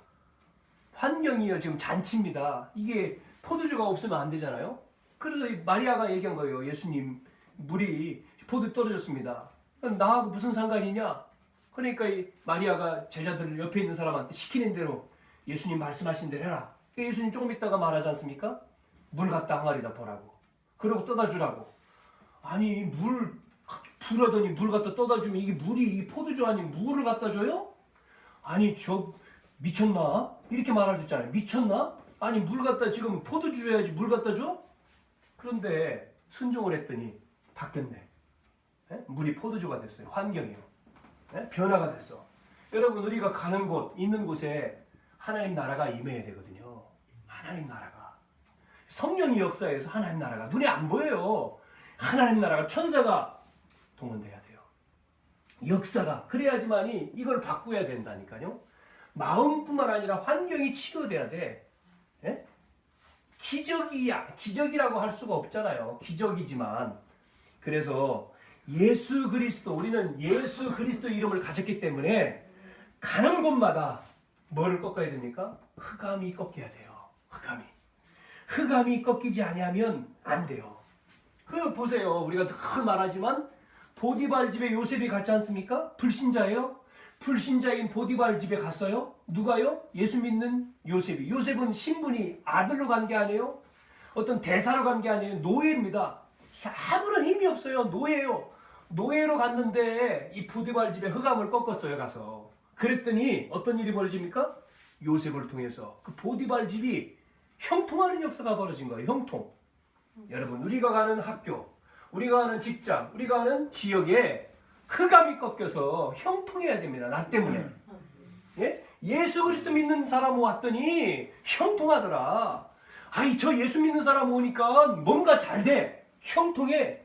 S1: 환경이요 지금 잔치입니다. 이게 포도주가 없으면 안 되잖아요. 그래서 이 마리아가 얘기한 거예요. 예수님 물이 포도 떨어졌습니다. 나하고 무슨 상관이냐? 그러니까 이 마리아가 제자들 옆에 있는 사람한테 시키는 대로 예수님 말씀하신 대로 해라. 예수님 조금 있다가 말하지 않습니까? 물 갖다 항아리다 보라고. 그러고 떠다 주라고. 아니 물 부르더니 물 갖다 떠다 주면 이게 물이 이 포도주 아닌 물을 갖다 줘요? 아니 저 미쳤나? 이렇게 말하셨잖아요. 미쳤나? 아니 물 갖다 지금 포도주 줘야지 물 갖다 줘? 그런데 순종을 했더니 바뀌었네. 물이 포도주가 됐어요. 환경이요. 변화가 됐어. 여러분 우리가 가는 곳, 있는 곳에 하나님 나라가 임해야 되거든요. 하나님 나라가. 성령이 역사에서 하나님 나라가 눈에 안 보여요. 하나님 나라가 천사가 동원돼야 돼요. 역사가. 그래야지만이 이걸 바꾸어야 된다니까요. 마음뿐만 아니라 환경이 치료돼야 돼. 기적이라고 할 수가 없잖아요. 기적이지만. 그래서 예수 그리스도, 우리는 예수 그리스도 이름을 가졌기 때문에 가는 곳마다 뭐를 꺾어야 됩니까? 흑암이 꺾여야 돼요. 흑암이 꺾이지 아니하면 안 돼요. 그 보세요. 우리가 늘 말하지만 보디발 집에 요셉이 갔지 않습니까? 불신자예요. 불신자인 보디발 집에 갔어요. 누가요? 예수 믿는 요셉이. 요셉은 신분이 아들로 간 게 아니에요. 어떤 대사로 간 게 아니에요. 노예입니다. 아무런 힘이 없어요. 노예예요. 노예로 갔는데 이 보디발 집에 흑암을 꺾었어요. 가서. 그랬더니 어떤 일이 벌어집니까? 요셉을 통해서 그 보디발 집이 형통하는 역사가 벌어진 거예요. 형통. 여러분 우리가 가는 학교, 우리가 가는 직장, 우리가 가는 지역에 흑암이 꺾여서 형통해야 됩니다. 나 때문에. 예수 그리스도 믿는 사람 왔더니 형통하더라. 아이 저 예수 믿는 사람 오니까 뭔가 잘 돼. 형통해.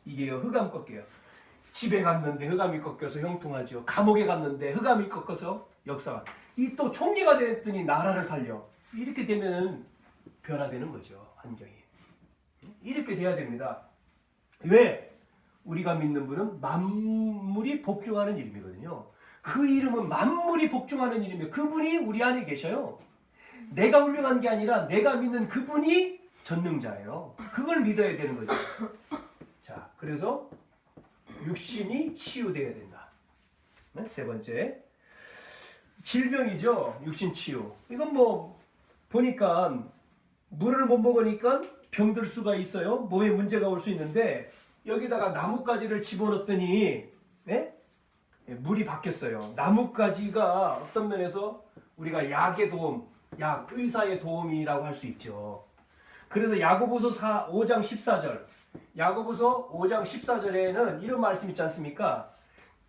S1: 이게요 흑암 꺾여요. 집에 갔는데 흑암이 꺾여서 형통하죠. 감옥에 갔는데 흑암이 꺾어서 역사가. 이 또 총리가 됐더니 나라를 살려. 이렇게 되면 변화되는 거죠. 환경이. 이렇게 돼야 됩니다. 왜? 우리가 믿는 분은 만물이 복종하는 이름이거든요. 그 이름은 만물이 복종하는 이름이에요. 그분이 우리 안에 계셔요. 내가 훌륭한 게 아니라 내가 믿는 그분이 전능자예요. 그걸 믿어야 되는 거죠. 자, 그래서 육신이 치유돼야 된다. 세 번째, 질병이죠. 육신 치유. 이건 뭐 보니까 물을 못 먹으니까 병들 수가 있어요. 몸에 문제가 올 수 있는데 여기다가 나뭇가지를 집어넣었더니 물이 바뀌었어요. 나뭇가지가 어떤 면에서 우리가 약의 도움, 의사의 도움이라고 할 수 있죠. 그래서 야고보서 5장 14절, 야고보서 5장 14절에는 이런 말씀 있지 않습니까?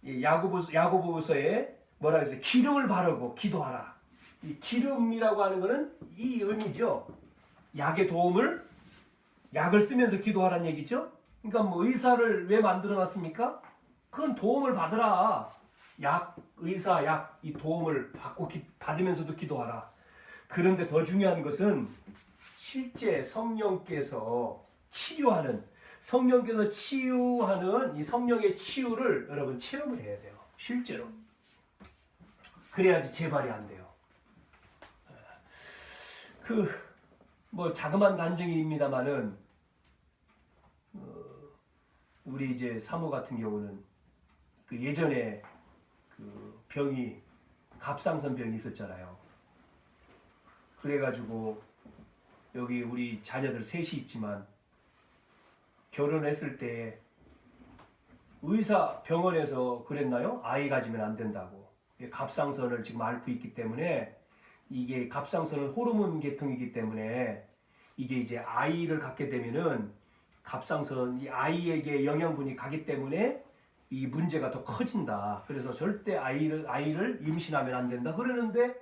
S1: 야고보서에 뭐라 그랬어요? 기름을 바르고 기도하라. 이 기름이라고 하는 것은 이 의미죠. 약의 약을 쓰면서 기도하라는 얘기죠. 그러니까 뭐 의사를 왜 만들어 놨습니까? 그런 도움을 받으라. 약, 의사, 약, 이 도움을 받으면서도 기도하라. 그런데 더 중요한 것은 실제 성령께서 치유하는, 성령께서 치유하는 이 성령의 치유를 여러분 체험을 해야 돼요. 실제로. 그래야지 재발이 안 돼요. 뭐 자그마한 간증입니다만은 우리 이제 사모 같은 경우는 그 예전에 그 병이 갑상선 병이 있었잖아요. 그래가지고 여기 우리 자녀들 셋이 있지만 결혼했을 때 의사 병원에서 그랬나요? 아이 가지면 안 된다고. 갑상선을 지금 앓고 있기 때문에 이게 갑상선은 호르몬 계통이기 때문에 이게 이제 아이를 갖게 되면은 갑상선 이 아이에게 영양분이 가기 때문에 이 문제가 더 커진다. 그래서 절대 아이를 임신하면 안 된다. 그러는데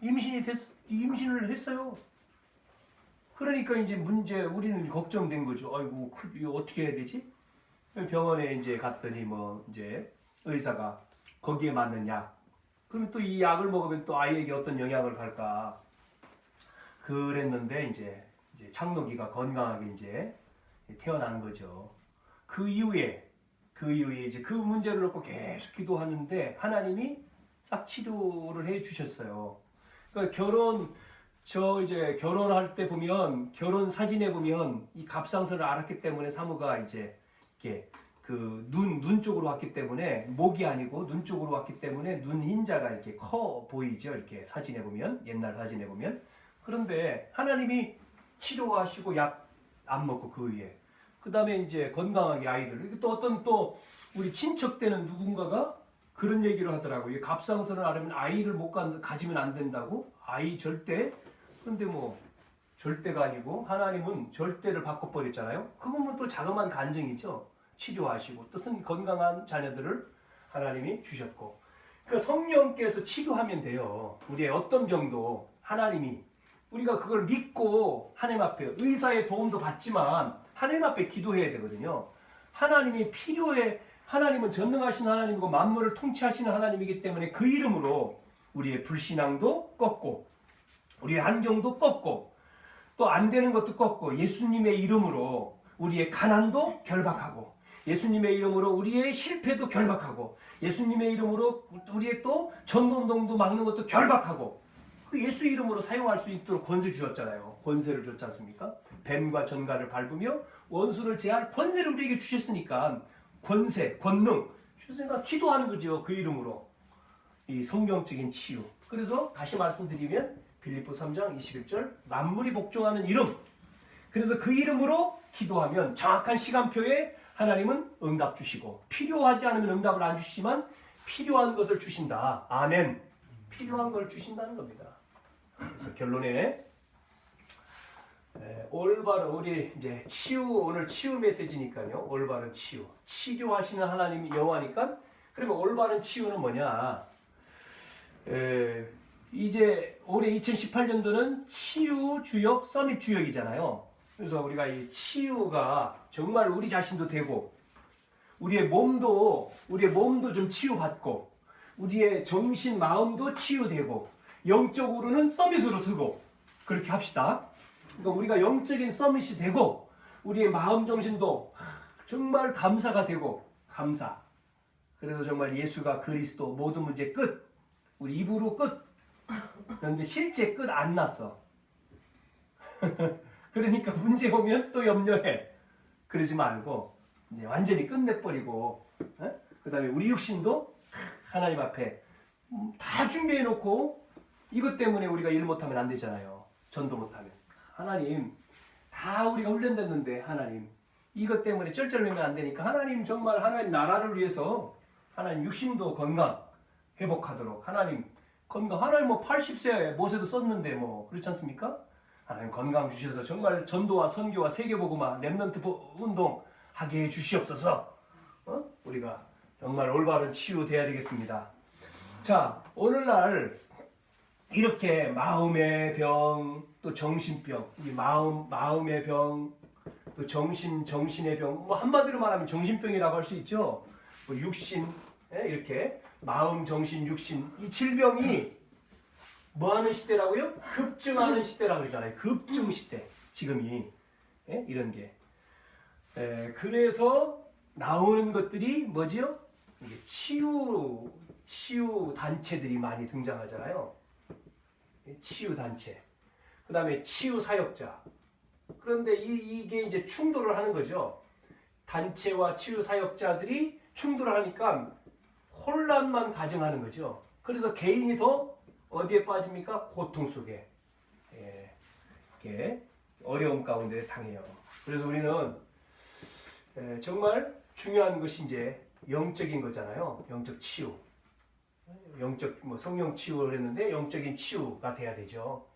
S1: 임신을 했어요. 그러니까 이제 우리는 걱정된 거죠. 아이고 이거 어떻게 해야 되지? 병원에 이제 갔더니 뭐 이제 의사가 거기에 맞는 약. 그럼 또 이 약을 먹으면 또 아이에게 어떤 영향을 갈까? 그랬는데 이제 창록이가 건강하게 이제 태어난 거죠. 그 이후에 이제 그 문제를 놓고 계속 기도하는데 하나님이 싹 치료를 해 주셨어요. 그러니까 결혼할 때 보면 결혼 사진에 보면 이 갑상선을 앓았기 때문에 사모가 이제 이렇게 그 눈 쪽으로 왔기 때문에 목이 아니고 눈 쪽으로 왔기 때문에 눈 흰자가 이렇게 커 보이죠. 이렇게 사진에 보면 옛날 사진에 보면. 그런데 하나님이 치료하시고 약 안 먹고 그 위에 그 다음에 이제 건강하게 아이들 또 우리 친척 되는 누군가가 그런 얘기를 하더라고요. 갑상선을 앓으면 아이를 못 가지면 안 된다고? 아이 절대? 근데 뭐 절대가 아니고 하나님은 절대를 바꿔버렸잖아요. 그거는 또 자그마한 간증이죠. 치료하시고 또 건강한 자녀들을 하나님이 주셨고 그 성령께서 치료하면 돼요. 우리의 어떤 병도 하나님이 우리가 그걸 믿고 하나님 앞에 의사의 도움도 받지만 하나님 앞에 기도해야 되거든요. 하나님이 필요해. 하나님은 전능하신 하나님이고 만물을 통치하시는 하나님이기 때문에 그 이름으로 우리의 불신앙도 꺾고 우리의 안경도 꺾고 또 안 되는 것도 꺾고 예수님의 이름으로 우리의 가난도 결박하고 예수님의 이름으로 우리의 실패도 결박하고 예수님의 이름으로 우리의 또 전도운동도 막는 것도 결박하고 그 예수 이름으로 사용할 수 있도록 권세 주셨잖아요. 권세를 줬지 않습니까? 뱀과 전갈을 밟으며 원수를 제할 권세를 우리에게 주셨으니까 권세, 권능 주셨으니까 기도하는 거죠. 그 이름으로 이 성경적인 치유. 그래서 다시 말씀드리면 빌립보 3장 21절 만물이 복종하는 이름. 그래서 그 이름으로 기도하면 정확한 시간표에 하나님은 응답 주시고 필요하지 않으면 응답을 안 주시지만 필요한 것을 주신다. 아멘. 필요한 걸 주신다는 겁니다. 그래서 결론에 올바른 우리 이제 오늘 치유 메시지니까요. 올바른 치유. 치료하시는 하나님이 여호와니까 그러면 올바른 치유는 뭐냐? 이제 올해 2018년도는 치유 주역 서밋 주역이잖아요. 그래서 우리가 이 치유가 정말 우리 자신도 되고 우리의 몸도 좀 치유받고 우리의 정신 마음도 치유되고 영적으로는 서밋으로 서고 그렇게 합시다. 그러니까 우리가 영적인 서밋이 되고 우리의 마음 정신도 정말 감사가 되고 감사. 그래서 정말 예수가 그리스도 모든 문제 끝. 우리 입으로 끝. 그런데 실제 끝 안 났어. 그러니까 문제 오면 또 염려해. 그러지 말고 이제 완전히 끝내버리고 그 다음에 우리 육신도 하나님 앞에 다 준비해놓고 이것 때문에 우리가 일 못하면 안 되잖아요. 전도 못하면. 하나님 다 우리가 훈련됐는데 하나님 이것 때문에 쩔쩔매면 안 되니까 하나님 정말 하나님 나라를 위해서 하나님 육신도 건강 회복하도록 하나님 건강 하나님 뭐 80세 모세도 썼는데 뭐 그렇지 않습니까? 하나님 건강 주셔서 정말 전도와 선교와 세계복음화 렘넌트 운동 하게 해 주시옵소서. 우리가 정말 올바른 치유돼야 되겠습니다. 자 오늘날 이렇게 마음의 병, 또 정신병, 이 마음의 병, 또 정신의 병, 뭐 한마디로 말하면 정신병이라고 할 수 있죠. 뭐 육신, 이렇게 마음, 정신, 육신 이 질병이 뭐하는 시대라고요? 급증하는 시대라고 그러잖아요. 급증 시대 지금이 이런 게. 그래서 나오는 것들이 뭐지요? 이게 치유 단체들이 많이 등장하잖아요. 치유 단체. 그 다음에 치유 사역자. 그런데 이게 이제 충돌을 하는 거죠. 단체와 치유 사역자들이 충돌을 하니까 혼란만 가정하는 거죠. 그래서 개인이 더 어디에 빠집니까? 고통 속에. 이렇게 어려움 가운데 당해요. 그래서 우리는 정말 중요한 것이 이제 영적인 거잖아요. 영적 치유. 영적 성령 치유를 했는데 영적인 치유가 돼야 되죠.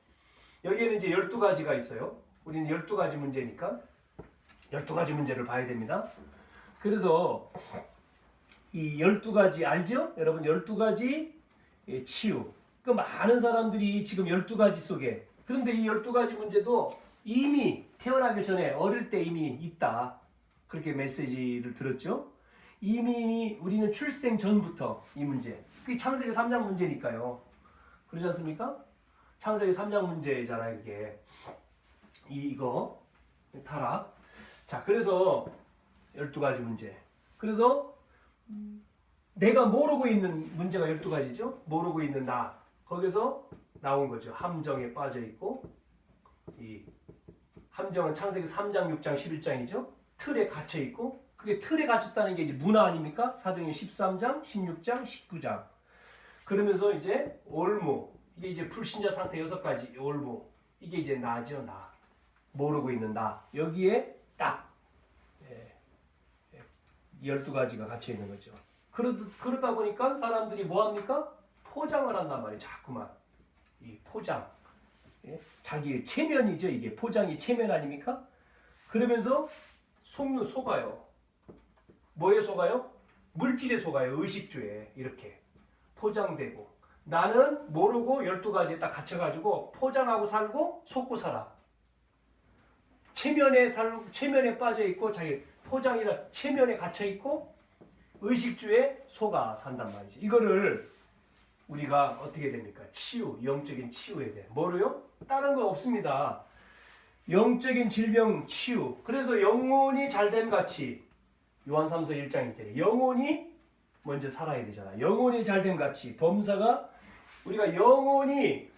S1: 여기에는 이제 12가지가 있어요. 우리는 12가지 문제니까 12가지 문제를 봐야 됩니다. 그래서 이 12가지 알죠? 여러분 12가지 치유. 그 많은 사람들이 지금 12가지 속에 그런데 이 12가지 문제도 이미 태어나기 전에 어릴 때 이미 있다. 그렇게 메시지를 들었죠. 이미 우리는 출생 전부터 이 문제. 그게 창세기 3장 문제니까요. 그렇지 않습니까? 창세기 3장 문제잖아요. 이게. 이거 타락. 자, 그래서 12가지 문제. 그래서 내가 모르고 있는 문제가 12가지죠. 모르고 있는 나. 거기서 나온 거죠. 함정에 빠져 있고 이 함정은 창세기 3장, 6장, 11장이죠. 틀에 갇혀 있고 그게 틀에 갇혔다는 게 이제 문화 아닙니까? 사도행전 13장, 16장, 19장. 그러면서 이제 올무. 이게 이제 불신자 상태 6가지 올무. 이게 이제 나죠, 나. 모르고 있는 나. 여기에 딱 12가지가 갇혀 있는 거죠. 그러다 보니까 사람들이 뭐 합니까? 포장을 한단 말이에요. 자꾸만. 이 포장. 자기 체면이죠. 이게 포장이 체면 아닙니까? 그러면서 속아요. 뭐에 속아요? 물질에 속아요. 의식주에 이렇게 포장되고 나는 모르고 12가지에 딱 갇혀가지고 포장하고 살고 속고 살아. 체면에 빠져있고 자기 포장이라 체면에 갇혀있고 의식주에 속아 산단 말이지. 이거를 우리가 어떻게 됩니까? 치유, 영적인 치유에 대해. 뭐로요? 다른 거 없습니다. 영적인 질병 치유. 그래서 영혼이 잘됨 같이 요한 3서 1장 있잖아요. 영혼이 먼저 살아야 되잖아. 영혼이 잘됨 같이 범사가 우리가 영혼이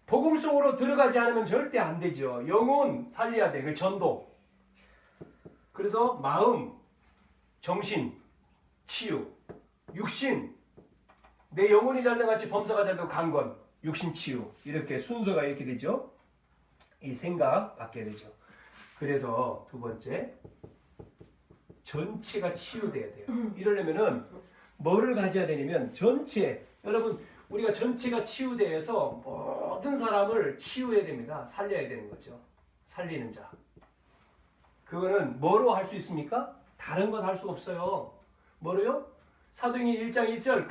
S1: 복음 속으로 들어가지 않으면 절대 안 되죠. 영혼 살려야 돼. 그 전도. 그래서 마음, 정신, 치유, 육신. 내 영혼이 잘됨 같이 범사가 잘되고 강건, 육신 치유. 이렇게 순서가 이렇게 되죠. 이 생각 바뀌어야 되죠. 그래서 두 번째 전체가 치유돼야 돼요. 이러려면은 뭐를 가져야 되냐면 전체 여러분 우리가 전체가 치유돼서 모든 사람을 치유해야 됩니다. 살려야 되는 거죠. 살리는 자. 그거는 뭐로 할 수 있습니까? 다른 것 할 수 없어요. 뭐로요? 사도행전 1장 1절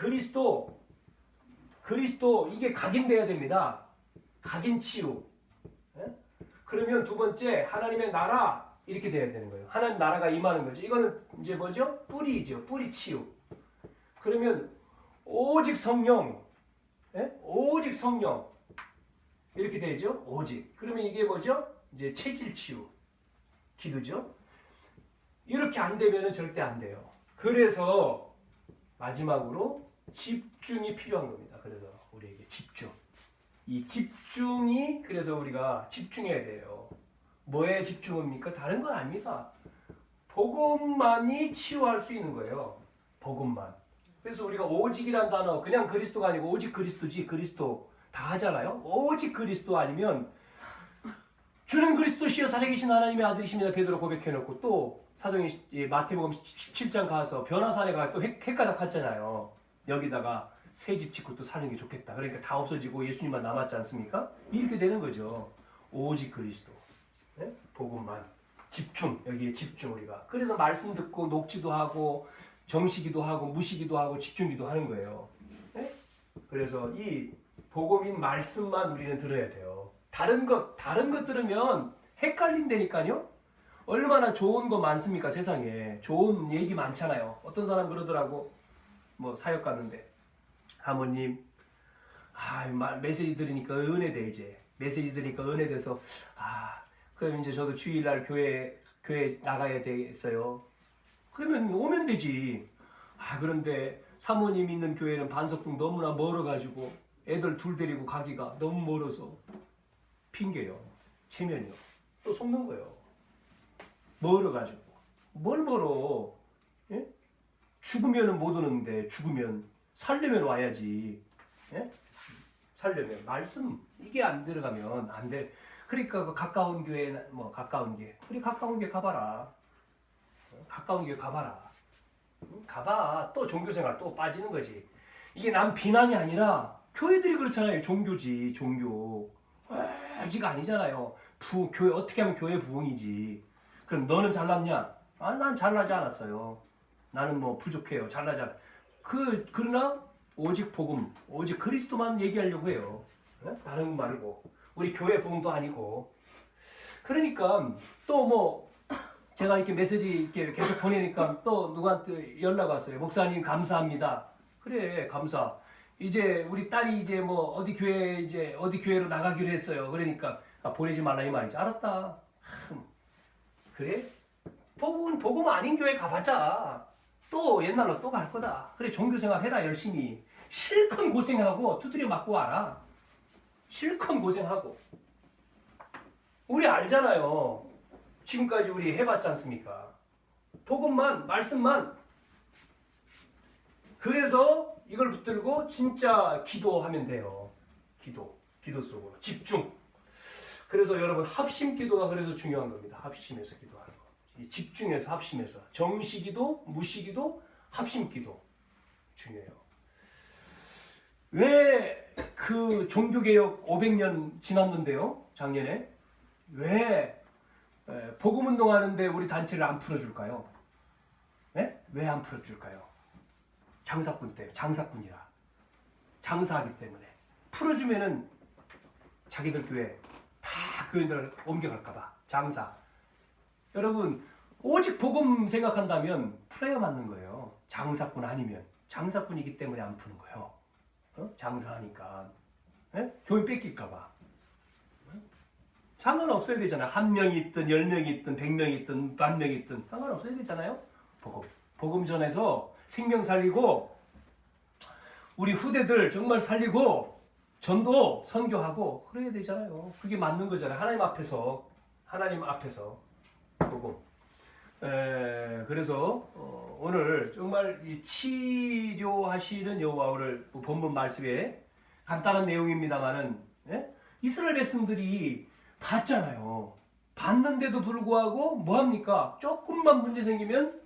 S1: 그리스도 이게 각인돼야 됩니다. 각인 치유. 그러면 두 번째 하나님의 나라 이렇게 돼야 되는 거예요. 하나님 나라가 임하는 거죠. 이거는 이제 뭐죠? 뿌리죠. 뿌리 치유. 그러면 오직 성령, 오직 성령 이렇게 되죠. 오직. 그러면 이게 뭐죠? 이제 체질 치유, 기도죠. 이렇게 안 되면은 절대 안 돼요. 그래서 마지막으로 집중이 필요한 겁니다. 그래서 우리에게 집중. 이 집중이 그래서 우리가 집중해야 돼요. 뭐에 집중합니까? 다른 건 아닙니다. 복음만이 치유할 수 있는 거예요. 복음만. 그래서 우리가 오직이란 단어 그냥 그리스도가 아니고 오직 그리스도지 그리스도 다 하잖아요. 오직 그리스도 아니면 주는 그리스도시여 살아계신 하나님의 아들이십니다. 베드로 고백해놓고 또 사도행전 마태복음 17장 가서 변화산에 가서 또 헷가닥 갔잖아요. 여기다가 새 집 짓고 또 사는 게 좋겠다. 그러니까 다 없어지고 예수님만 남았지 않습니까? 이렇게 되는 거죠. 오직 그리스도. 네? 복음만. 집중. 여기에 집중 우리가. 그래서 말씀 듣고 녹지도 하고 정시기도 하고 무시기도 하고 집중기도 하는 거예요. 네? 그래서 이 복음인 말씀만 우리는 들어야 돼요. 다른 것 들으면 헷갈린다니까요. 얼마나 좋은 거 많습니까 세상에. 좋은 얘기 많잖아요. 어떤 사람 그러더라고. 뭐 사역 갔는데 사모님 메시지 들으니까 은혜돼 이제. 메시지 들으니까 은혜돼서 그럼 이제 저도 주일날 교회 나가야 되겠어요. 그러면 오면 되지. 그런데 사모님 있는 교회는 반석동 너무나 멀어가지고 애들 둘 데리고 가기가 너무 멀어서 핑계요. 체면이요. 또 속는 거예요. 멀어가지고. 뭘 멀어? 예? 죽으면은 못 오는데 죽으면 살려면 와야지. 예? 살려면 말씀 이게 안 들어가면 안 돼. 그러니까 그 가까운 교회 뭐 가까운 게 그래 가까운 게 가봐라. 가까운 게 가봐라. 가봐. 또 종교생활 또 빠지는 거지. 이게 남 비난이 아니라 교회들이 그렇잖아요. 종교지 종교. 지가 아니잖아요. 교회 어떻게 하면 교회 부흥이지. 그럼 너는 잘났냐? 난 잘나지 않았어요. 나는 뭐 부족해요. 잘나지 않아. 그러나 오직 복음, 오직 그리스도만 얘기하려고 해요. 다른 거 말고. 우리 교회 부흥도 아니고. 그러니까 또 뭐 제가 이렇게 메시지 이렇게 계속 보내니까 또 누구한테 연락 왔어요. 목사님 감사합니다. 그래 감사. 이제 우리 딸이 이제 뭐 어디 교회로 나가기로 했어요. 그러니까 보내지 말라 이 말이지. 알았다. 그래? 복음 아닌 교회 가봤자 또 옛날로 또 갈 거다. 그래 종교생활 해라 열심히. 실컷 고생하고 두드려 맞고 와라. 실컷 고생하고. 우리 알잖아요. 지금까지 우리 해봤지 않습니까? 복음만 말씀만. 그래서 이걸 붙들고 진짜 기도하면 돼요. 기도 속으로 집중. 그래서 여러분 합심 기도가 그래서 중요한 겁니다. 합심해서 기도하는 거. 집중해서 합심해서 정시기도, 무시기도, 합심기도 중요해요. 왜 그 종교개혁 500년 지났는데요, 작년에 왜 복음운동 하는데 우리 단체를 안 풀어줄까요? 네? 왜 안 풀어줄까요? 장사꾼 때문에. 장사꾼이라 장사하기 때문에. 풀어주면은 자기들 교회 다 교인들을 옮겨갈까봐. 장사. 여러분 오직 복음 생각한다면 풀어야 맞는 거예요. 장사꾼 아니면. 장사꾼이기 때문에 안 푸는 거예요. 장사하니까. 교인 뺏길까봐. 상관없어야 되잖아요. 한 명이 있든 10명이 있든 100명이 있든 10,000명이 있든 상관없어야 되잖아요. 복음 전해서 생명 살리고 우리 후대들 정말 살리고 전도 선교하고 그래야 되잖아요. 그게 맞는 거잖아요. 하나님 앞에서 복음. 그래서 오늘 정말 이 치료하시는 여호와 오늘 본문 말씀에 간단한 내용입니다만은 이스라엘 백성들이 봤잖아요. 봤는데도 불구하고 뭐합니까? 조금만 문제 생기면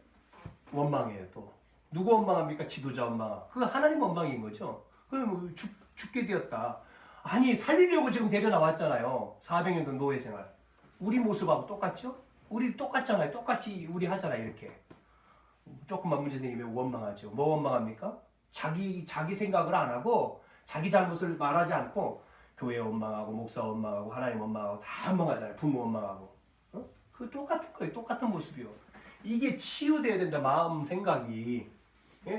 S1: 원망해요. 또 누구 원망합니까? 지도자 원망. 그거 하나님 원망인 거죠. 그럼 죽게 되었다. 아니 살리려고 지금 데려나왔잖아요. 400년 된 노예 생활. 우리 모습하고 똑같죠? 우리 똑같잖아요. 똑같이 우리 하잖아요. 이렇게. 조금만 문제 생기면 원망하죠. 뭐 원망합니까? 자기 생각을 안 하고 자기 잘못을 말하지 않고 교회 원망하고 목사 원망하고 하나님 원망하고 다 원망하잖아요. 부모 원망하고. 그 똑같은 거예요. 똑같은 모습이요. 이게 치유돼야 된다. 마음 생각이.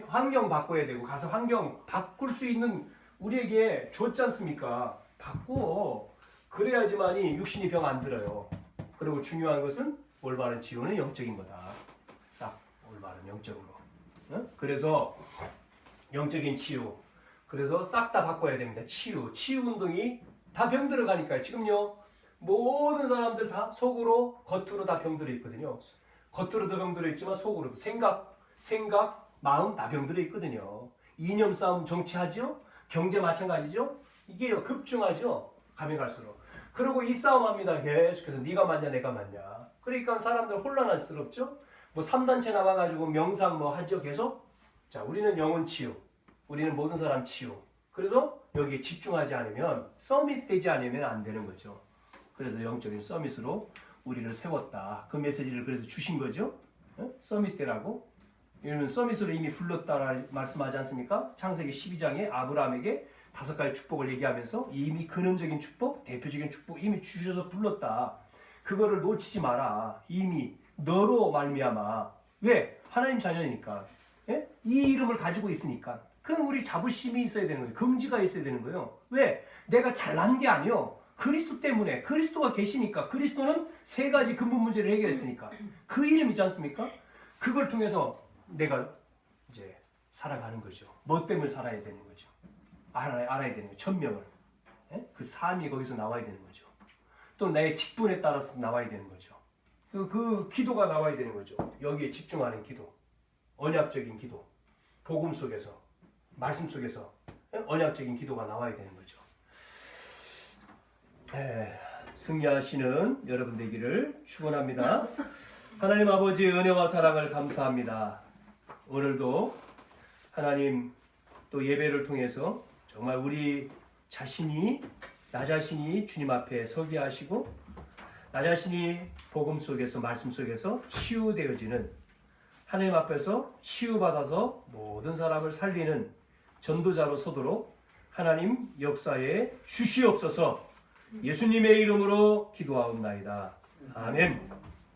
S1: 환경 바꿔야 되고 가서 환경 바꿀 수 있는 우리에게 줬지 않습니까? 바꾸어. 그래야지만이 육신이 병 안 들어요. 그리고 중요한 것은 올바른 치유는 영적인 거다. 싹 올바른 영적으로. 그래서 영적인 치유. 그래서 싹 다 바꿔야 됩니다. 치유 운동이 다 병 들어가니까요. 지금요 모든 사람들 다 속으로 겉으로 다 병들어 있거든요. 겉으로도 병들어 있지만 속으로도 생각, 마음 다 병들어 있거든요. 이념 싸움 정치하죠. 경제 마찬가지죠. 이게 급증하죠. 가면 갈수록. 그리고 이 싸움합니다. 계속해서 네가 맞냐 내가 맞냐. 그러니까 사람들 혼란스럽죠. 뭐 3단체 나와가지고 명상 뭐 하죠. 계속. 자, 우리는 영혼 치유. 우리는 모든 사람 치유. 그래서 여기에 집중하지 않으면 서밋 되지 않으면 안 되는 거죠. 그래서 영적인 서밋으로 우리를 세웠다. 그 메시지를 그래서 주신 거죠. 서밋 되라고. 이러면 서밋으로 이미 불렀다라 말씀하지 않습니까? 창세기 12장에 아브라함에게 5가지 축복을 얘기하면서 이미 근원적인 축복, 대표적인 축복 이미 주셔서 불렀다. 그거를 놓치지 마라. 이미 너로 말미암아. 왜? 하나님 자녀니까. 예? 이 이름을 가지고 있으니까. 그럼 우리 자부심이 있어야 되는 거예요. 긍지가 있어야 되는 거예요. 왜? 내가 잘난 게 아니요. 그리스도 때문에. 그리스도가 계시니까. 그리스도는 세 가지 근본 문제를 해결했으니까. 그 이름 있지 않습니까? 그걸 통해서 내가 이제 살아가는 거죠. 뭐 때문에 살아야 되는 거죠. 알아야 되는 거죠. 천명을. 예? 그 삶이 거기서 나와야 되는 거죠. 또 나의 직분에 따라서 나와야 되는 거죠. 그 기도가 나와야 되는 거죠. 여기에 집중하는 기도. 언약적인 기도. 복음 속에서, 말씀 속에서 언약적인 기도가 나와야 되는 거죠. 승리하시는 여러분 되기를 축원합니다. 하나님 아버지의 은혜와 사랑을 감사합니다. 오늘도 하나님 또 예배를 통해서 정말 우리 자신이 나 자신이 주님 앞에 서게 하시고 나 자신이 복음 속에서 말씀 속에서 치유되어지는 하나님 앞에서 치유받아서 모든 사람을 살리는 전도자로 서도록 하나님 역사에 주시옵소서. 예수님의 이름으로 기도하옵나이다. 아멘.